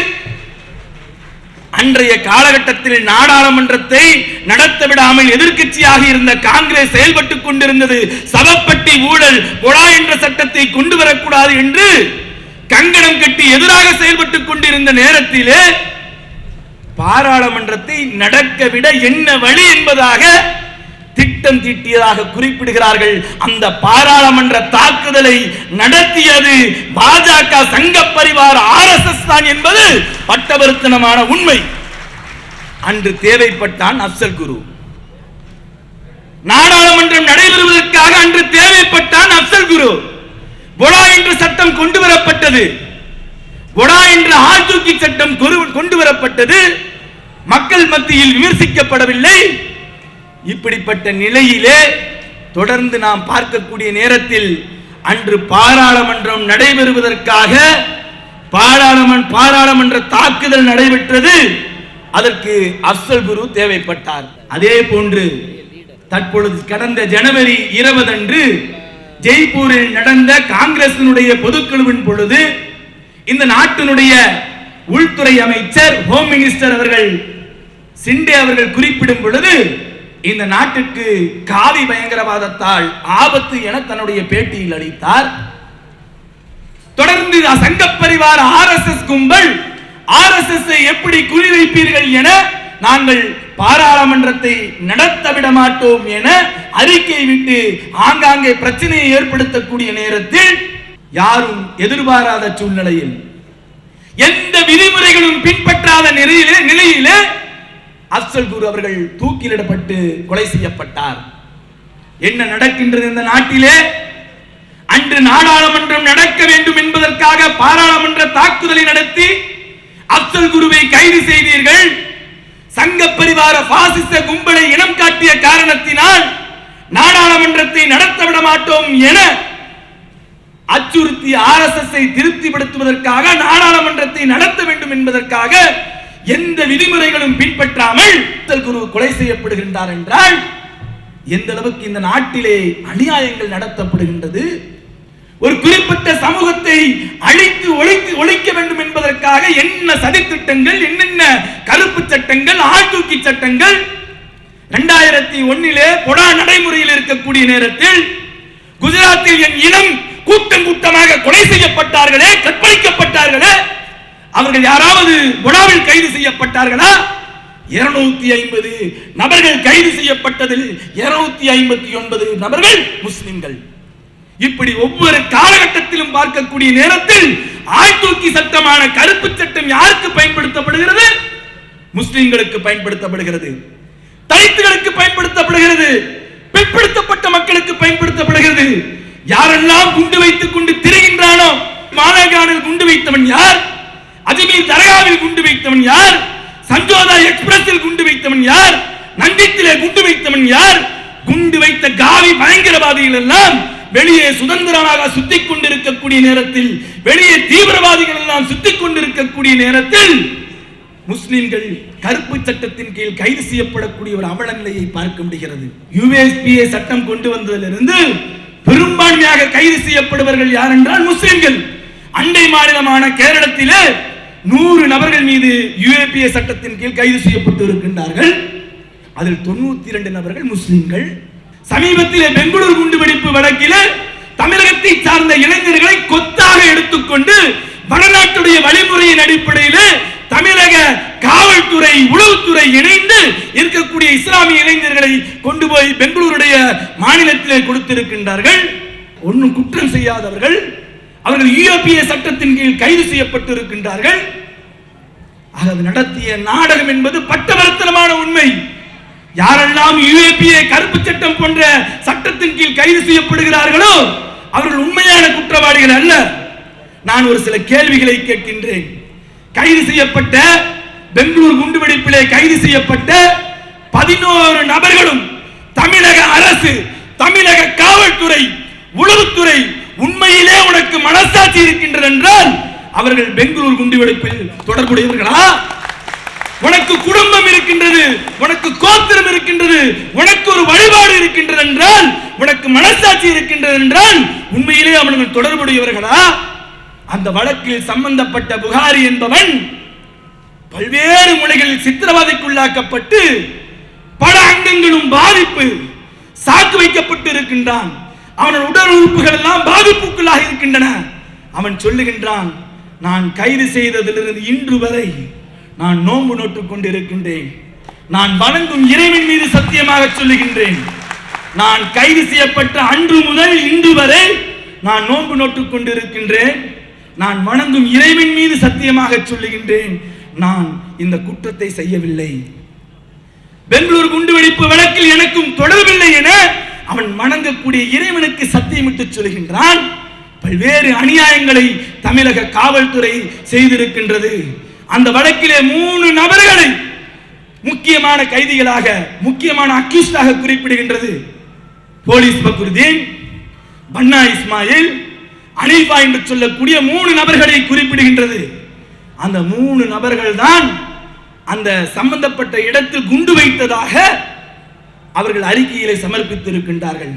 அன்றைய காலகட்டத்தில் நாடாளுமன்றத்தை நடத்த விடாமல் எதிர்க்கட்சியாக இருந்த காங்கிரஸ் செயல்பட்டுக் கொண்டிருந்தது. சவப்பட்டி ஊழல், பொடா என்ற சட்டத்தை கொண்டு வரக்கூடாது என்று கங்கணம் கட்டி எதிராக செயல்பட்டுக் கொண்டிருந்த நேரத்திலே பாராளுமன்றத்தை நடக்க விட என்ன வழி என்பதாக திட்டம் தீட்டியதாக குறிப்பிடுகிறார்கள். அந்த பாராளுமன்ற தாக்குதலை நடத்தியது பாஜக, சங்க பரிவார், RSS தான் என்பது பட்டவர்த்தனமான உண்மை. அன்று தேவைப்பட்டான் அப்சல் குரு. நாடாளுமன்றம் நடைபெறுவதற்காக அன்று தேவைப்பட்டான் அப்சல் குரு. பொடா என்ற சட்டம் கொண்டு வரப்பட்டது. பொடா என்ற ஆழ்தூக்கி சட்டம் கொண்டு வரப்பட்டது. மக்கள் மத்தியில் விமர்சிக்கப்படவில்லை. இப்படிப்பட்ட நிலையிலே தொடர்ந்து நாம் பார்க்கக்கூடிய நேரத்தில் அன்று பாராளுமன்றம் நடைபெறுவதற்காக பாராளுமன்ற தாக்குதல் நடைபெற்றது. அதற்கு அப்சல் குரு தேவைப்பட்டார். அதே போன்று தற்பொழுது கடந்த ஜனவரி 20 அன்று ஜெய்ப்பூரில் நடந்த காங்கிரசினுடைய பொதுக்குழுவின் பொழுது இந்த நாட்டினுடைய உள்துறை அமைச்சர், ஹோம் மினிஸ்டர் அவர்கள் சிண்டே அவர்கள் குறிப்பிடும் பொழுது இந்த நாட்டுக்கு காவி பயங்கரவாதத்தால் ஆபத்து என தன்னுடைய பேட்டியில் அளித்தார். தொடர்ந்து சங்க பரிவார RSS கும்பல், RSS எப்படி குறிவைப்பீர்கள் என நாங்கள் பாராளுமன்றத்தை நடத்த விட மாட்டோம் என அறிக்கை விட்டு ஆங்காங்கே பிரச்சனையை ஏற்படுத்தக்கூடிய நேரத்தில் யாரும் எதிர்பாராத சூழ்நிலையில், எந்த விதிமுறைகளும் பின்பற்றாத நிலையிலே அப்சல் குரு அவர்கள் தூக்கிலிடப்பட்டு கொலை செய்யப்பட்டார். என்ன நடக்கின்றது இந்த நாட்டிலே? அன்று நாடாளுமன்றம் நடக்க வேண்டும் என்பதற்காக பாராளுமன்ற தாக்குதலை நடத்தி அப்சல் குருவை கைது செய்தீர்கள். சங்க பரிவார பாசிச கும்பலை இனம் காட்டிய காரணத்தினால் நாடாளுமன்றத்தை நடத்த விட மாட்டோம் என அச்சுறுத்தி RSS-ஐ திருப்திப்படுத்துவதற்காக நாடாளுமன்றத்தை நடத்த வேண்டும் என்பதற்காக எந்த விதிமுறைகளும் பின்பற்றாமல் அப்சல் குரு கொலை செய்யப்படுகின்றார் என்றால் எந்த அளவுக்கு இந்த நாட்டிலே அநியாயங்கள் நடத்தப்படுகின்றது. ஒரு குறிப்பிட்ட சமூகத்தை அழித்து ஒழிக்க வேண்டும் என்பதற்காக என்ன சதித்திட்டங்கள், என்னென்ன கருப்பு சட்டங்கள், ஆழ்தூக்கி சட்டங்கள். 2001 பொடா நடைமுறையில் இருக்கக்கூடிய நேரத்தில் குஜராத்தில் என் இனம் கூட்டம் கூட்டமாக கொலை செய்யப்பட்டார்களே, கற்பழிக்கப்பட்டார்களே, அவர்கள் யாராவது பொடாவில் கைது செய்யப்பட்டார்களா? 250 நபர்கள் கைது செய்யப்பட்டதில் 259 நபர்கள் முஸ்லிம்கள். இப்படி ஒவ்வொரு காலகட்டத்திலும் பார்க்கக்கூடிய நேரத்தில் ஆழ்தூக்கி சட்டமான கருப்பு சட்டம் யாருக்கு பயன்படுத்தப்படுகிறது? முஸ்லிம்களுக்கு பயன்படுத்தப்படுகிறது, தலித்துகளுக்கு பயன்படுத்தப்படுகிறது, பிற்படுத்தப்பட்ட மக்களுக்கு பயன்படுத்தப்படுகிறது. யாரெல்லாம் குண்டு வைத்துக் கொண்டு திரிகின்றானோ, மாலகானில் குண்டு வைத்தவன் யார், அஜ்மீர் தர்காவில் குண்டு வைத்தவன் யார், சஞ்சோதா எக்ஸ்பிரஸில் குண்டு வைத்தவன் யார், நந்தித்திலே குண்டு வைத்தவன் யார், குண்டு வைத்த காவி பயங்கரவாதிகள் எல்லாம் வெளியே சுதந்திரமாக சுத்திக் கொண்டிருக்கக்கூடிய நேரத்தில், வெளியே தீவிரவாதிகள் எல்லாம் சுத்திக் கொண்டிருக்கக்கூடிய நேரத்தில் முஸ்லிம்கள் கருப்பு சட்டத்தின் கீழ் கைது செய்யப்படக்கூடிய ஒரு அவல நிலையை பார்க்க முடிகிறது. யுஎஸ்பிஏ சட்டம் கொண்டு வந்ததிலிருந்து பெரும்பான்மையாக கைது செய்யப்படுபவர்கள் யார் என்றால் முஸ்லிம்கள். அண்டை மாநிலமான கேரளத்திலே 100 நபர்கள் மீது யுஏபிஏ சட்டத்தின் கீழ் கைது செய்யப்பட்டு இருக்கின்றார்கள். அதில் 92 நபர்கள் முஸ்லிம்கள். சமீபத்திலே பெங்களூர் குண்டுவெடிப்பு வழக்கில் தமிழகத்தை சார்ந்த இளைஞர்களை கொத்தாக எடுத்துக்கொண்டு வடநாட்டுடைய வழிமுறையின் அடிப்படையில் தமிழக காவல்துறை, உளவுத்துறை இணைந்து இருக்கக்கூடிய இஸ்லாமிய இளைஞர்களை கொண்டு போய் பெங்களூருடைய மாநிலத்திலே கொடுத்திருக்கின்றார்கள். ஒன்றும் குற்றம் செய்யாதவர்கள், அவர்கள் யுஏபிஏ சட்டத்தின் கீழ் கைது செய்யப்பட்டு இருக்கின்றார்கள். அது நடத்திய நாடகம் என்பது பட்டவர்த்தனமான உண்மை. யாரெல்லாம் யுஏபிஏ கருப்பு சட்டம் போன்ற சட்டத்தின் கீழ் கைது செய்யப்படுகிறார்களோ அவர்கள் உண்மையான குற்றவாளிகள் அல்ல. நான் ஒரு சில கேள்விகளை கேட்கின்றேன். கைது செய்யப்பட்ட பெங்களூர் குண்டுவெடிப்பிலே கைது செய்யப்பட்ட 11 நபர்களும் தமிழக அரசு, தமிழக காவல்துறை, உளவுத்துறை உண்மையிலே உனக்கு மனசாட்சி இருக்கின்றது என்றால் அவர்கள் பெங்களூர் குண்டுவெடிப்பில் தொடர்புடையவர்களா? உனக்கு குடும்பம் இருக்கின்றது, உனக்கு கோத்திரம் இருக்கின்றது, உனக்கு ஒரு வழிபாடு இருக்கின்றது என்றால், உனக்கு மனசாட்சி இருக்கின்றது என்றால் உண்மையிலே அவர்கள் தொடர்புடையவர்களா? அந்த வழக்கில் சம்பந்தப்பட்ட புகாரி என்பவன் பல்வேறு முறைகளில் சித்திரவதைக்குள்ளாக்கப்பட்டு பல அங்கங்களும் பாதிப்பு சாக்கு வைக்கப்பட்டு இருக்கின்றான். அவன் உடல் உறுப்புகள் எல்லாம் பாதிப்புக்குள்ளாக இருக்கின்றன. அவன் சொல்லுகின்றான், நான் கைது செய்ததிலிருந்து இன்று வரை நான் நோன்பு நோட்டுக் கொண்டிருக்கின்றேன். நான் வணங்கும் இறைவன் மீது சத்தியமாக சொல்லுகின்றேன், நான் கைது செய்யப்பட்ட அன்று முதல் இன்று வரை நான் நோன்பு நோட்டுக் கொண்டிருக்கின்றேன். நான் வணங்கும் இறைவன் மீது சத்தியமாக சொல்லுகின்றேன், நான் இந்த குற்றத்தை செய்யவில்லை. பெங்களூர் குண்டுவெடிப்பு வழக்கில் எனக்கும் தொடர்பில்லை என அவன் வணங்கக்கூடிய இறைவனுக்கு சத்தியமிட்டு சொல்கின்றான். பல்வேறு அநியாயங்களை தமிழக காவல்துறை செய்திருக்கின்றது. அந்த வழக்கிலே 3 நபர்களை முக்கியமான கைதிகளாக, முக்கியமான அக்யூஸ்டாக குறிப்பிடுகின்றது. போலீஸ் பக்ருதீன், பன்னா இஸ்மாயில், அனில்பா என்று சொல்லக்கூடிய 3 நபர்களை குறிப்பிடுகின்றது. அந்த 3 நபர்கள் தான் அந்த சம்பந்தப்பட்ட இடத்தில் குண்டு வைத்ததாக அவர்கள் அறிக்கையிலே சமர்ப்பித்து இருக்கின்றார்கள்.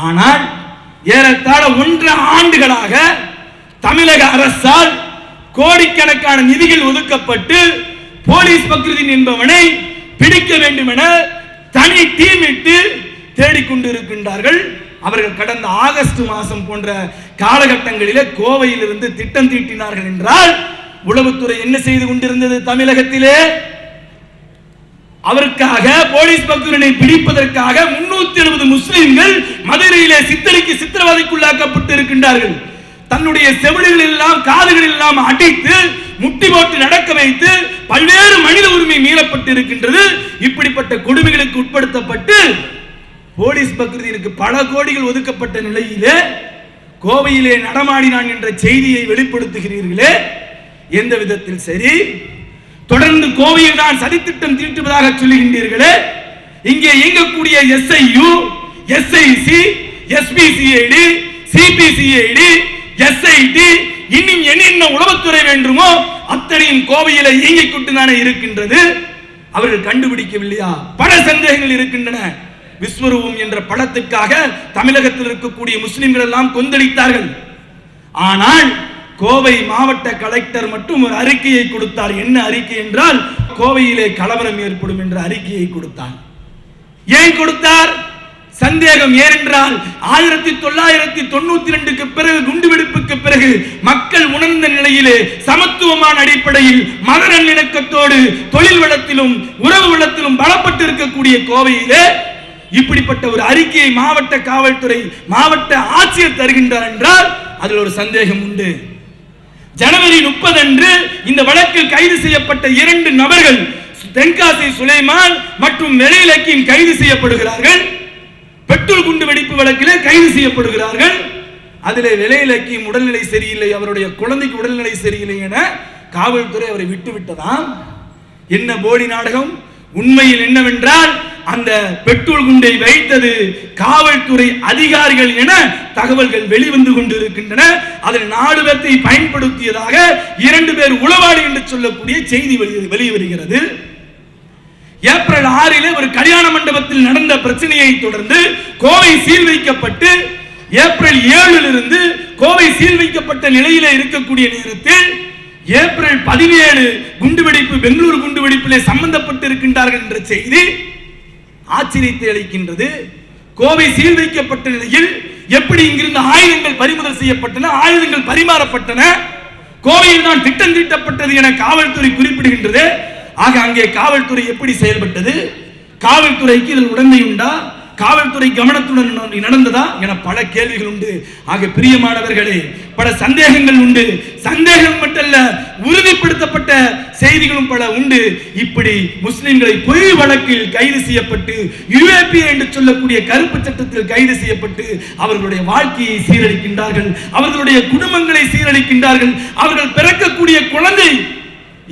ஆனால் ஏறத்தாழ 1.5 ஆண்டுகளாக தமிழக அரசால் கோடிக்கணக்கான நிதிகள் ஒதுக்கப்பட்டு போலீஸ் பக்ருதீன் என்பவனை பிடிக்க வேண்டும் என தனி டீம் இட்டு தேடிக்கொண்டிருக்கின்றார்கள். அவர்கள் கடந்த ஆகஸ்ட் மாதம் போன்ற காலகட்டங்களிலே கோவையில் இருந்து திட்டம் தீட்டினார்கள் என்றால் உளவுத்துறை என்ன செய்து கொண்டிருந்தது? தமிழகத்திலே அவருக்காக போலீஸ் பக்ருதீனை பிடிப்பதற்காக 370 முஸ்லிம்கள் மதுரையிலே சித்திரவதைக்குள்ளாக்கப்பட்டு இருக்கின்றார்கள். தன்னுடைய செவிலிகள் எல்லாம், காதுகள் எல்லாம் அடித்து முட்டி போட்டு நடக்க வைத்து பல்வேறு மனித உரிமை மீறப்பட்டு இருக்கின்றது. இப்படிப்பட்ட கொடுமைகளுக்கு உட்படுத்தப்பட்டு போலீஸ் பக்ருதீனுக்கு பல கோடிகள் ஒதுக்கப்பட்ட நிலையிலே கோவையிலே நடமாடினான் என்ற செய்தியை வெளிப்படுத்துகிறீர்களே, எந்த விதத்தில் சரி? தொடர்ந்து கோவையில் தான் சதித்திட்டம் தீட்டுவதாக சொல்லுகின்றீர்களே, இங்கே இயங்கக்கூடிய SIU, SIC, SPCID, CPCID, SIT, இன்னும் என்னென்ன உளவுத்துறை வேண்டுமோ அத்தனையும் கோவையில் இயங்கிக் கொண்டுதானே இருக்கின்றது. அவர்கள் கண்டுபிடிக்கவில்லையா? பல சந்தேகங்கள் இருக்கின்றன. விஸ்வரூபம் என்ற படத்துக்காக தமிழகத்தில் இருக்கக்கூடிய முஸ்லிம்கள் எல்லாம் கொந்தளித்தார்கள். ஆனால் கோவை மாவட்ட கலெக்டர் மட்டும் ஒரு அறிக்கையை கொடுத்தார். என்ன அறிக்கை என்றால், கோவையிலே கலவரம் ஏற்படும் என்ற அறிக்கையை கொடுத்தார். ஏன் கொடுத்தார்? சந்தேகம். ஏனென்றால் 1992க்கு பிறகு, குண்டுவெடிப்புக்கு பிறகு மக்கள் உணர்ந்த நிலையிலே சமத்துவமான அடிப்படையில் மத நல்லிணக்கத்தோடு தொழில் வளத்திலும் உறவு வளத்திலும் பலப்பட்டு இருக்கக்கூடிய கோவையிலே இப்படிப்பட்ட ஒரு அறிக்கையை மாவட்ட காவல்துறை, மாவட்ட ஆட்சியர் தருகின்றார் என்றால் அதில் ஒரு சந்தேகம் உண்டு. ஜனவரி 30 அன்று இந்த வழக்கில் கைது செய்யப்பட்ட 2 நபர்கள் தென்காசி சுலைமான் மற்றும் வெளியிலக்கியம் கைது செய்யப்படுகிறார்கள். பெட்ரோல் குண்டு வெடிப்பு வழக்கிலே கைது செய்யப்படுகிறார்கள். அதிலே விலையிலக்கியும் உடல்நிலை சரியில்லை, அவருடைய குழந்தைக்கு உடல்நிலை சரியில்லை என காவல்துறை அவரை விட்டுவிட்டதாம். என்ன போலி நாடகம்! உண்மையில் என்னவென்றால் அந்த பெட்ரோல் குண்டை வைத்தது காவல்துறை அதிகாரிகள் என தகவல்கள் வெளிவந்து கொண்டிருக்கின்றன. அதில் 4 பேரை பயன்படுத்தியதாக 2 பேர் உளவாளி என்று சொல்லக்கூடிய செய்தி வெளிவருகிறது. ஏப்ரல் 6 ஒரு கல்யாண மண்டபத்தில் நடந்த பிரச்சனையை தொடர்ந்து கோவை சீல் வைக்கப்பட்டு ஏப்ரல் 7 கோவை சீல் வைக்கப்பட்ட நிலையிலே இருக்கக்கூடிய நேரத்தில் ஏப்ரல் 17 குண்டுவெடிப்பு, பெங்களூரு குண்டுவெடிப்பிலே சம்பந்தப்பட்டிருக்கின்றார்கள் என்ற செய்தி ஆச்சரியத்தை அளிக்கின்றது. கோவை சீல் வைக்கப்பட்ட நிலையில் எப்படி இங்கிருந்து ஆயுதங்கள் பறிமுதல் செய்யப்பட்டன, ஆயுதங்கள் பரிமாறப்பட்டன, கோவையில் தான் திட்டம் தீட்டப்பட்டது என காவல்துறை குறிப்பிடுகின்றது. ஆக அங்கே காவல்துறை எப்படி செயல்பட்டது? காவல்துறைக்கு இதில் உடமை உண்டா? காவல்துறை கவனத்துடன் நடந்ததா என பல கேள்விகள் உண்டு. ஆக பிரியமானவர்களே, பல சந்தேகங்கள் உண்டு. சந்தேகம் மட்டுமல்ல, உறுதிப்படுத்தப்பட்ட செய்திகளும் பல உண்டு. இப்படி முஸ்லிம்களை பொய் வழக்கில் கைது செய்யப்பட்டு யுஏபி என்று சொல்லக்கூடிய கருப்பு சட்டத்தில் கைது செய்யப்பட்டு அவர்களுடைய வாழ்க்கையை சீரழிக்கின்றார்கள், அவர்களுடைய குடும்பங்களை சீரழிக்கின்றார்கள். அவர்கள் பிறக்கக்கூடிய குழந்தை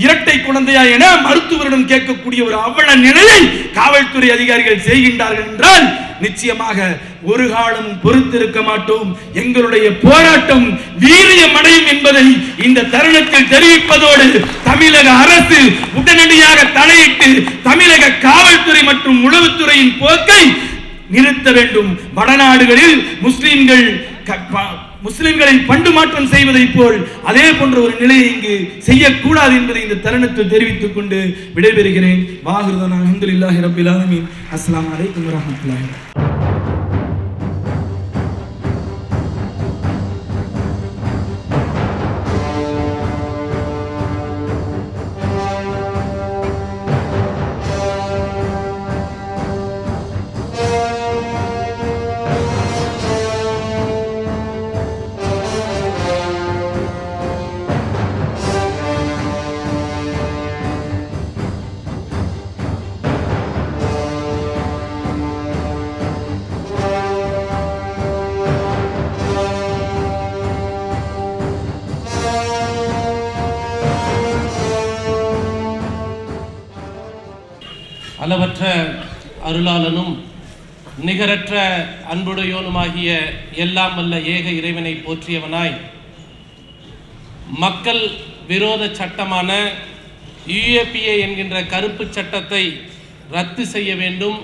இரட்டை குழந்தையா என மருத்துவரிடம் கேட்கக்கூடிய ஒரு அவல நிலையை காவல்துறை அதிகாரிகள் செய்கின்றார்கள் என்றால் நிச்சயமாக ஒரு காலம் பொறுத்திருக்க மாட்டோம். எங்களுடைய போராட்டம் வீரியம் அடையும் என்பதை இந்த தருணத்தில் தெரிவிப்பதோடு தமிழக அரசு உடனடியாக தலையிட்டு தமிழக காவல்துறை மற்றும் உளவுத்துறையின் போக்கை நிறுத்த வேண்டும். வடநாடுகளில் முஸ்லிம்களை பண்டு மாற்றம் செய்வதை போல் அதே போன்ற ஒரு நிலையை இங்கு செய்யக்கூடாது என்பதை இந்த தருணத்தில் தெரிவித்துக் கொண்டு விடைபெறுகிறேன். வாஹிருதானா அல்ஹம்துலில்லாஹி ரப்பில் ஆலமீன். அஸ்ஸலாமு அலைக்கும் வரஹ்மத்துல்லாஹி. அளவற்ற அருளாளனும் நிகரற்ற அன்புடையோனுமாகிய எல்லாம் வல்ல ஏக இறைவனை போற்றியவனாய், மக்கள் விரோத சட்டமான யுஏபிஏ என்கின்ற கருப்பு சட்டத்தை ரத்து செய்ய வேண்டும்,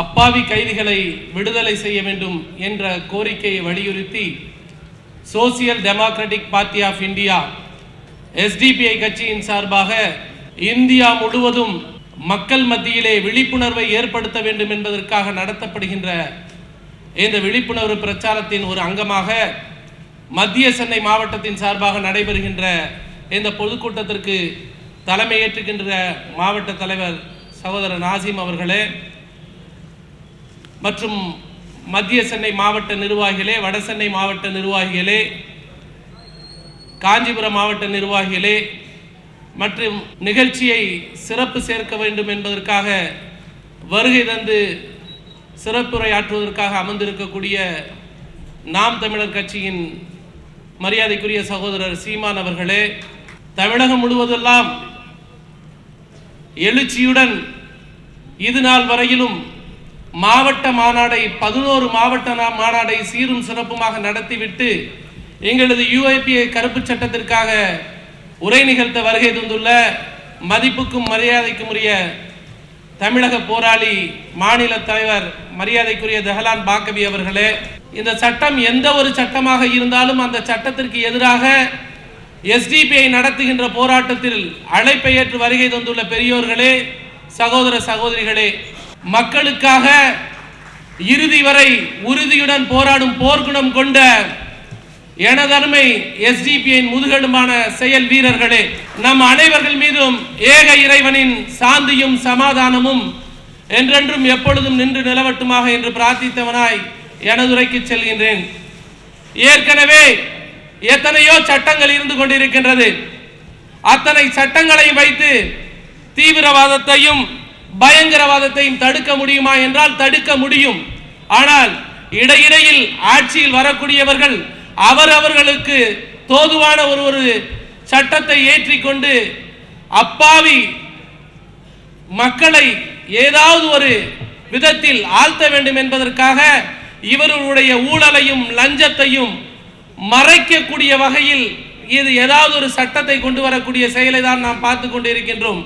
அப்பாவி கைதிகளை விடுதலை செய்ய வேண்டும் என்ற கோரிக்கையை வலியுறுத்தி Social Democratic Party of India SDPI கட்சியின் சார்பாக இந்தியா முழுவதும் மக்கள் மத்தியிலே விழிப்புணர்வை ஏற்படுத்த வேண்டும் என்பதற்காக நடத்தப்படுகின்ற இந்த விழிப்புணர்வு பிரச்சாரத்தின் ஒரு அங்கமாக மத்திய சென்னை மாவட்டத்தின் சார்பாக நடைபெறுகின்ற இந்த பொதுக்கூட்டத்திற்கு தலைமையேற்றுகின்ற மாவட்ட தலைவர் சகோதரர் நாசிம் அவர்களே மற்றும் மத்திய சென்னை மாவட்ட நிர்வாகிகளே, வட சென்னை மாவட்ட நிர்வாகிகளே, காஞ்சிபுரம் மாவட்ட நிர்வாகிகளே மற்றும் நிகழ்ச்சியை சிறப்பு சேர்க்க வேண்டும் என்பதற்காக வருகை தந்து சிறப்புரையாற்றுவதற்காக அமர்ந்திருக்கக்கூடிய நாம் தமிழர் கட்சியின் மரியாதைக்குரிய சகோதரர் சீமான் அவர்களே, தமிழகம் முழுவதெல்லாம் எழுச்சியுடன் இது நாள் வரையிலும் மாவட்ட மாநாடை 11 மாவட்ட மாநாடை சீரும் சிறப்புமாக நடத்திவிட்டு எங்களது யுஏபிஏ கருப்பு சட்டத்திற்காக உரை நிகழ்த்த வருகை தந்துள்ள மதிப்புக்கும் மரியாதைக்கும் உரிய தமிழக போராளி மாநில தலைவர் மரியாதைக்குரிய தஹலான் பாக்கவி அவர்களே, இந்த சட்டம் எந்த ஒரு சட்டமாக இருந்தாலும் அந்த சட்டத்திற்கு எதிராக எஸ்டிபிஐ நடத்துகின்ற போராட்டத்தில் அழைப்பை ஏற்று வருகை தந்துள்ள பெரியோர்களே, சகோதர சகோதரிகளே, மக்களுக்காக இறுதி வரை உறுதியுடன் போராடும் போர்க்குணம் கொண்ட எனதருமை எஸ்டிபிஐயின் முதுகெலும்பான செயல் வீரர்களே, நம் அனைவர்கள் மீதும் ஏக இறைவனின் சாந்தியும் சமாதானமும் என்றென்றும் எப்பொழுதும் நின்று நிலவட்டுமாக என்று பிரார்த்தித்தவனாய் எனதுரைக்கு செல்கின்றேன். ஏற்கனவே எத்தனையோ சட்டங்கள் இருந்து கொண்டிருக்கின்றது. அத்தனை சட்டங்களை வைத்து தீவிரவாதத்தையும் பயங்கரவாதத்தையும் தடுக்க முடியுமா என்றால் தடுக்க முடியும். ஆனால் இடையிடையில் ஆட்சியில் வரக்கூடியவர்கள் அவர்களுக்கு தோதுவான ஒரு சட்டத்தை ஏற்றிக்கொண்டு அப்பாவி மக்களை ஏதாவது ஒரு விதத்தில் ஆழ்த்த வேண்டும் என்பதற்காக இவர்களுடைய ஊழலையும் லஞ்சத்தையும் மறைக்கக்கூடிய வகையில் இது ஏதாவது ஒரு சட்டத்தை கொண்டு வரக்கூடிய செயலை தான் நாம் பார்த்து கொண்டிருக்கின்றோம்.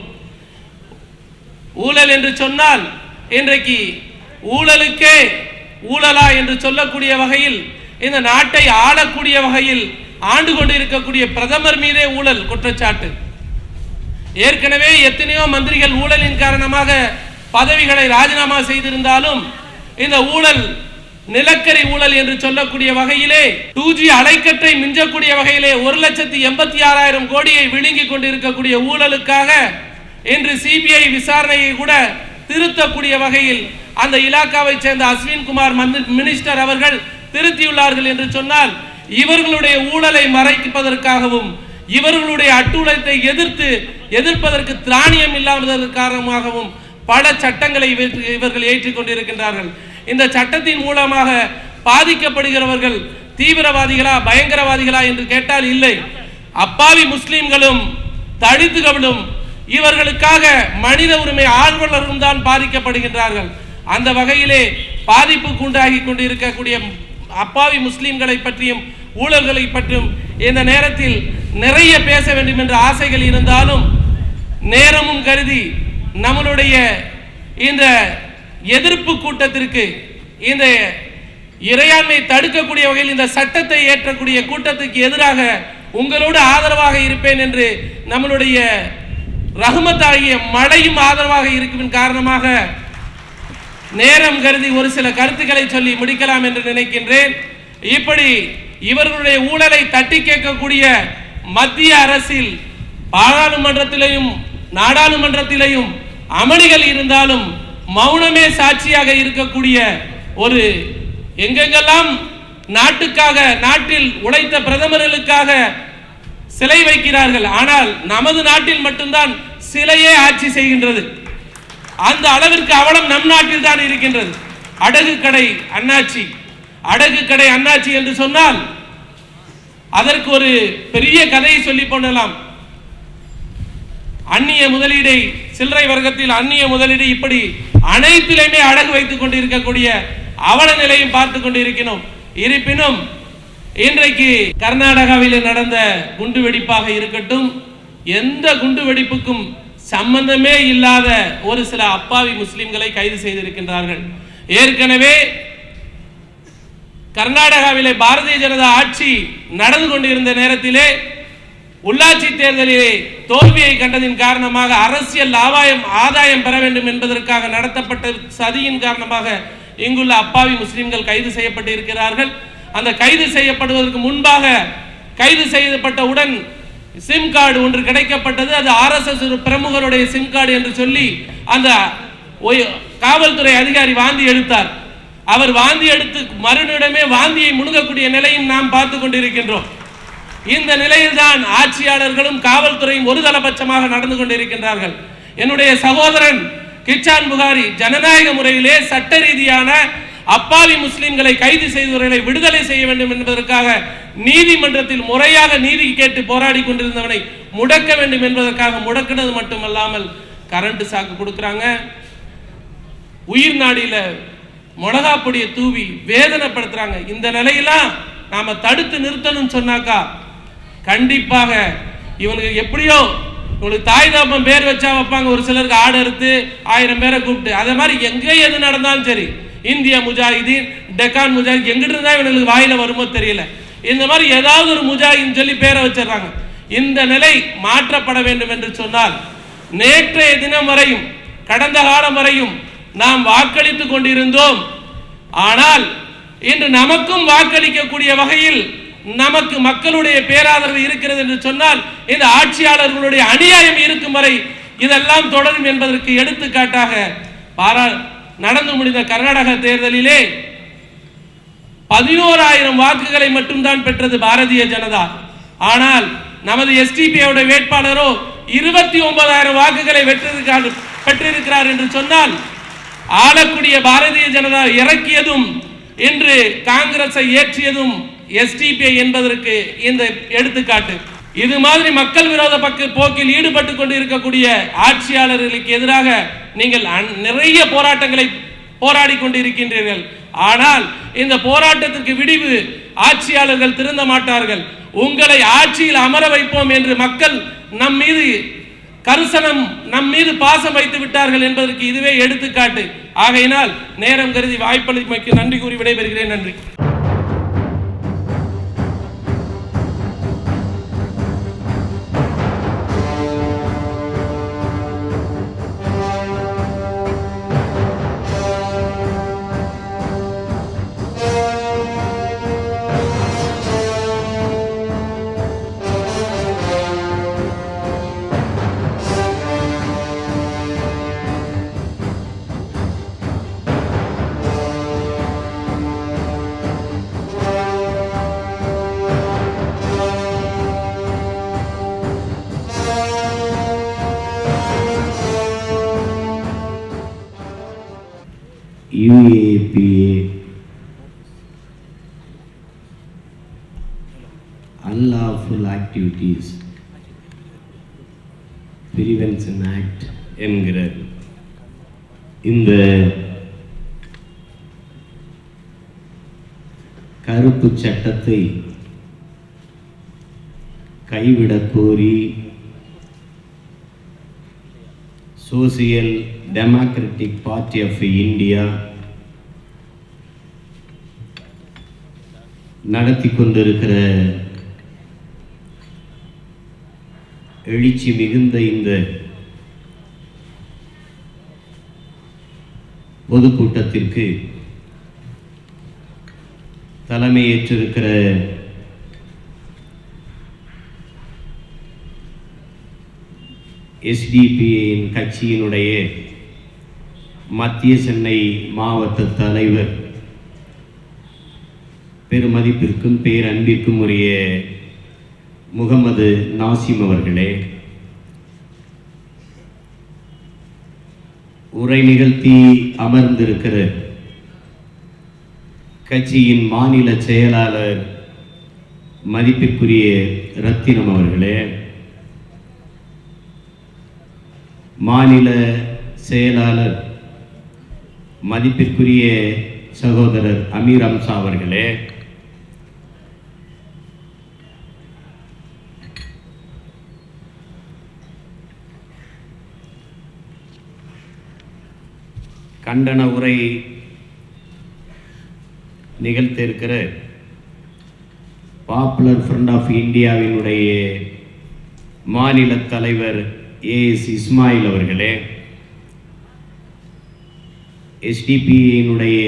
ஊழல் என்று சொன்னால் இன்றைக்கு ஊழலுக்கே ஊழலா என்று சொல்லக்கூடிய வகையில் இந்த நாட்டை ஆளக்கூடிய வகையில் ஆண்டு கொண்டிருக்கக்கூடிய பிரதமர் மீதே ஊழல் குற்றச்சாட்டு. ஏற்கனவே எத்தனையோ மந்திரிகள் ஊழலின் காரணமாக பதவிகளை ராஜினாமா செய்திருந்தாலும் இந்த ஊழல் நிலக்கரி ஊழல் என்று சொல்லக்கூடிய வகையிலே 2G அலைக்கற்றை மிஞ்சக்கூடிய வகையிலே 1,86,000 கோடியை விழுங்கி கொண்டிருக்கக்கூடிய ஊழலுக்காக இன்று சிபிஐ விசாரணையை கூட திருத்தக்கூடிய வகையில் அந்த இலாக்காவை சேர்ந்த அஸ்வின் குமார் மினிஸ்டர் அவர்கள் திருத்தியுள்ளார்கள் என்று சொன்னால் இவர்களுடைய ஊழலை மறைப்பதற்காகவும் இவர்களுடைய அட்டூழியத்தை எதிர்ப்பதற்கு திராணியம் இல்லாததற்கு காரணமாகவும் பல சட்டங்களை இவர்கள் ஏற்றுக்கொண்டிருக்கின்றார்கள். இந்த சட்டத்தின் மூலமாக பாதிக்கப்படுகிறவர்கள் தீவிரவாதிகளா பயங்கரவாதிகளா என்று கேட்டால் இல்லை, அப்பாவி முஸ்லிம்களும் தலித்துகளும் இவர்களுக்காக மனித உரிமை ஆர்வலர்களும் தான் பாதிக்கப்படுகின்றார்கள். அந்த வகையிலே பாதிப்புக்கு உண்டாகி கொண்டிருக்கக்கூடிய அப்பாவி முஸ்லிம்களை பற்றியும் ஊழல்களை பற்றியும் இந்த நேரத்தில் நிறைய பேச வேண்டும் என்ற ஆசைகள் இருந்தாலும் நேரமும் கருதி நம்மளுடைய இந்த எதிர்ப்பு கூட்டத்திற்கு இந்த இறையாண்மை தடுக்கக்கூடிய வகையில் இந்த சட்டத்தை ஏற்றக்கூடிய கூட்டத்துக்கு எதிராக உங்களோடு ஆதரவாக இருப்பேன் என்று நம்மளுடைய ரஹ்மத்தாகிய மழையும் ஆதரவாக இருக்கும் காரணமாக நேரம் கருதி ஒரு சில கருத்துக்களை சொல்லி முடிக்கலாம் என்று நினைக்கின்றேன். இப்படி இவர்களுடைய ஊழலை தட்டி கேட்கக்கூடிய மத்திய அரசில் பாராளுமன்றத்திலேயும் நாடாளுமன்றத்திலேயும் அமளிகள் இருந்தாலும் மௌனமே சாட்சியாக இருக்கக்கூடிய ஒரு எங்கெங்கெல்லாம் நாட்டுக்காக நாட்டில் உழைத்த பிரதமர்களுக்காக சிலை வைக்கிறார்கள், ஆனால் நமது நாட்டில் மட்டும்தான் சிலையே ஆட்சி செய்கின்றது. அந்த அளவிற்கு அவலம் நம் நாட்டில் தான் இருக்கின்றது. அடகு கடை அண்ணாச்சி என்று சொன்னால் அதற்கு ஒரு பெரிய கதையை சொல்லி போடலாம். அந்நிய முதலீடை சில்லறை வர்க்கத்தில் அந்நிய முதலீடு இப்படி அனைத்திலுமே அடகு வைத்துக் கொண்டிருக்கக்கூடிய அவல நிலையும் பார்த்து கொண்டிருக்கிறோம். இருப்பினும் இன்றைக்கு கர்நாடகாவில் நடந்த குண்டுவெடிப்பாக இருக்கட்டும், எந்த குண்டுவெடிப்புக்கும் சம்பந்தமே இல்லாத ஒரு சில அப்பாவி முஸ்லிம்களை கைது செய்திருக்கின்றார்கள். ஏற்கனவே கர்நாடகாவிலே பாரதிய ஜனதா ஆட்சி நடந்து கொண்டிருந்த நேரத்திலே உள்ளாட்சி தேர்தலிலே தோல்வியை கண்டதின் காரணமாக அரசியல் ஆதாயம் பெற வேண்டும் என்பதற்காக நடத்தப்பட்ட சதியின் காரணமாக இங்குள்ள அப்பாவி முஸ்லிம்கள் கைது செய்யப்பட்டு இருக்கிறார்கள். அந்த கைது செய்யப்படுவதற்கு முன்பாக கைது செய்யப்பட்டவுடன் சிம் கார்டு ஒன்று கிடைக்கப்பட்டது. அது RSS ஒரு பிரமுகருடைய சிம் கார்டு என்று சொல்லி அந்த காவல்துறை அதிகாரி வாந்தி எடுத்தார். அவர் வாந்தி எடுத்து மறுநிமிடமே வாந்தியை முழுங்கக்கூடிய நிலையும் நாம் பார்த்து கொண்டிருக்கின்றோம். இந்த நிலையில்தான் ஆட்சியாளர்களும் காவல்துறையும் ஒருதலைபட்சமாக நடந்து கொண்டிருக்கின்றார்கள். என்னுடைய சகோதரன் கிச்சான் புகாரி ஜனநாயக முறையிலே சட்ட ரீதியான அப்பாவி முஸ்லிம்களை கைது செய்தவர்களை விடுதலை செய்ய வேண்டும் என்பதற்காக நீதிமன்றத்தில் முறையாக நீதி கேட்டு போராடி கொண்டிருந்தவனை முடக்க வேண்டும் என்பதற்காக முடக்கினது மட்டுமல்லாமல் கரண்ட் சாக்கு கொடுக்கிறாங்க, உயிர் நாடியில மிளகா பொடியை தூவி வேதனைப்படுத்துறாங்க. இந்த நிலையெல்லாம் நாம தடுத்து நிறுத்தணும் சொன்னாக்கா கண்டிப்பாக இவனுக்கு எப்படியோ உங்களுக்கு தாய் தாப்பம் பேர் வச்சா வைப்பாங்க, ஒரு சிலருக்கு ஆடு அறுத்து 1000 பேரை கூப்பிட்டு. அதே மாதிரி எங்கே எது நடந்தாலும் சரி, இந்தியா முஜாஹிதீன் டெக்கான் முஜாஹித் எங்கிட்டு இருந்தா இவனுக்கு வாயில வருமோ தெரியல, இந்த மாதிரி ஏதாவது ஒரு முஜாஹின்னு சொல்லி பேரை வச்சிடறாங்க. இந்த நிலை மாற்றப்பட வேண்டும் என்று சொன்னால் நேற்றைய தினம் வரையும் கடந்த காலம் வரையும் நாம் வாக்களித்துக் கொண்டிருந்தோம். ஆனால் இன்று நமக்கும் வாக்களிக்கக்கூடிய வகையில் நமக்கு மக்களுடைய பேராதரவு இருக்கிறது என்று சொன்னால் இந்த ஆட்சியாளர்களுடைய அநியாயம் இருக்கும் வரை இதெல்லாம் தொடரும் என்பதற்கு எடுத்துக்காட்டாக நடந்து முடிந்த கர்நாடக தேர்தலிலே 11,000 வாக்குகளை மட்டும்தான் பெற்றது பாரதிய ஜனதா. ஆனால் நமது SDP வேட்பாளரோ 29,000 வாக்குகளை பெற்றிருக்கிறார் என்று சொன்னால் ஆளக்கூடிய பாரதிய ஜனதா இறக்கியதும் இன்று காங்கிரஸை ஏற்றியதும் எஸ்டிபிஐ என்பதற்கு இந்த எடுத்துக்காட்டு. இது மாதிரி மக்கள் விரோத போக்கில் ஈடுபட்டு கொண்டு இருக்கக்கூடிய ஆட்சியாளர்களுக்கு எதிராக நீங்கள் நிறைய போராட்டங்களை போராடி கொண்டிருக்கின்றீர்கள். ஆனால் இந்த போராட்டத்திற்கு விடிவு ஆட்சியாளர்கள் திருந்த மாட்டார்கள். உங்களை ஆட்சியில் அமர வைப்போம் என்று மக்கள் நம் மீது கரிசனம், நம் மீது பாசம் வைத்து விட்டார்கள் என்பதற்கு இதுவே எடுத்துக்காட்டு. ஆகையினால் நேரம் கருதி வாய்ப்பளிமைக்கு நன்றி கூறி விடைபெறுகிறேன். நன்றி. UAPA Unlawful Activities Prevention Act என்கிற இந்த கருப்பு சட்டத்தை கைவிடக் கோரி Social Democratic Party of India நடத்தி கொண்டிருக்கிற எழுச்சி மிகுந்த இந்த பொதுக்கூட்டத்திற்கு தலைமையேற்றிருக்கிற எஸ்டிபிஐயின் கட்சியினுடைய மத்திய சென்னை மாவட்ட தலைவர் பெருமதிப்பிற்கும் பேரன்பிற்கும் உரிய முகமது நாசிம் அவர்களே, உரை நிகழ்த்தி அமர்ந்திருக்கிற கட்சியின் மாநில செயலாளர் மதிப்பிற்குரிய ரத்தினம் அவர்களே, மாநில செயலாளர் மதிப்பிற்குரிய சகோதரர் அமீர் அம்சா அவர்களே, கண்டன உரை நிகழ்த்த இருக்கிற பாப்புலர் ஃப்ரண்ட் ஆஃப் இந்தியாவினுடைய மாநில தலைவர் ஏஎஸ் இஸ்மாயில் அவர்களே, எஸ்டிபிஐயினுடைய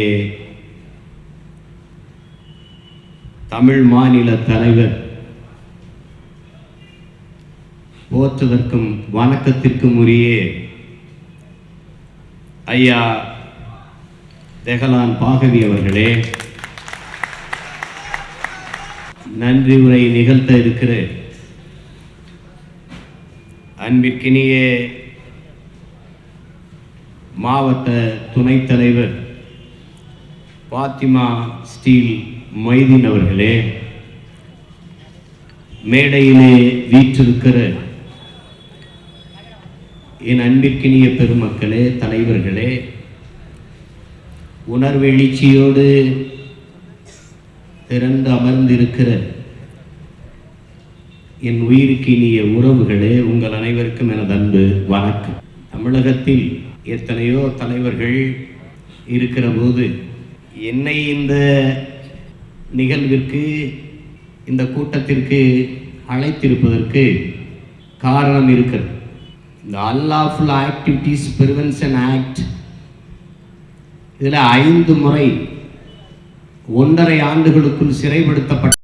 தமிழ் மாநில தலைவர், போற்றுவதற்கும் வணக்கத்திற்கும் உரிய ஐயா தெஹலான் பாகவி அவர்களே, நன்றி உரை நிகழ்த்த இருக்கிற அன்பிற்கினிய மாவட்ட துணைத் தலைவர் பாத்திமா ஸ்டீல் மொய்தீன் அவர்களே, மேடையிலே வீற்றிருக்கிற என் அன்பிற்கினிய பெருமக்களே, தலைவர்களே, உணர்வெழுச்சியோடு திறந்து அமர்ந்திருக்கிற என் உயிருக்கினிய உறவுகளே, உங்கள் அனைவருக்கும் எனது அன்பு வணக்கம். தமிழகத்தில் எத்தனையோ தலைவர்கள் இருக்கிற போது என்னை இந்த நிகழ்விற்கு, இந்த கூட்டத்திற்கு அழைத்திருப்பதற்கு காரணம் இருக்கிறது. இந்த அன்லாஃபுல் ஆக்டிவிட்டீஸ் பிரிவென்ஷன் ஆக்ட் இதில் 5 முறை 1.5 ஆண்டுகளுக்குள் சிறைப்படுத்தப்பட்ட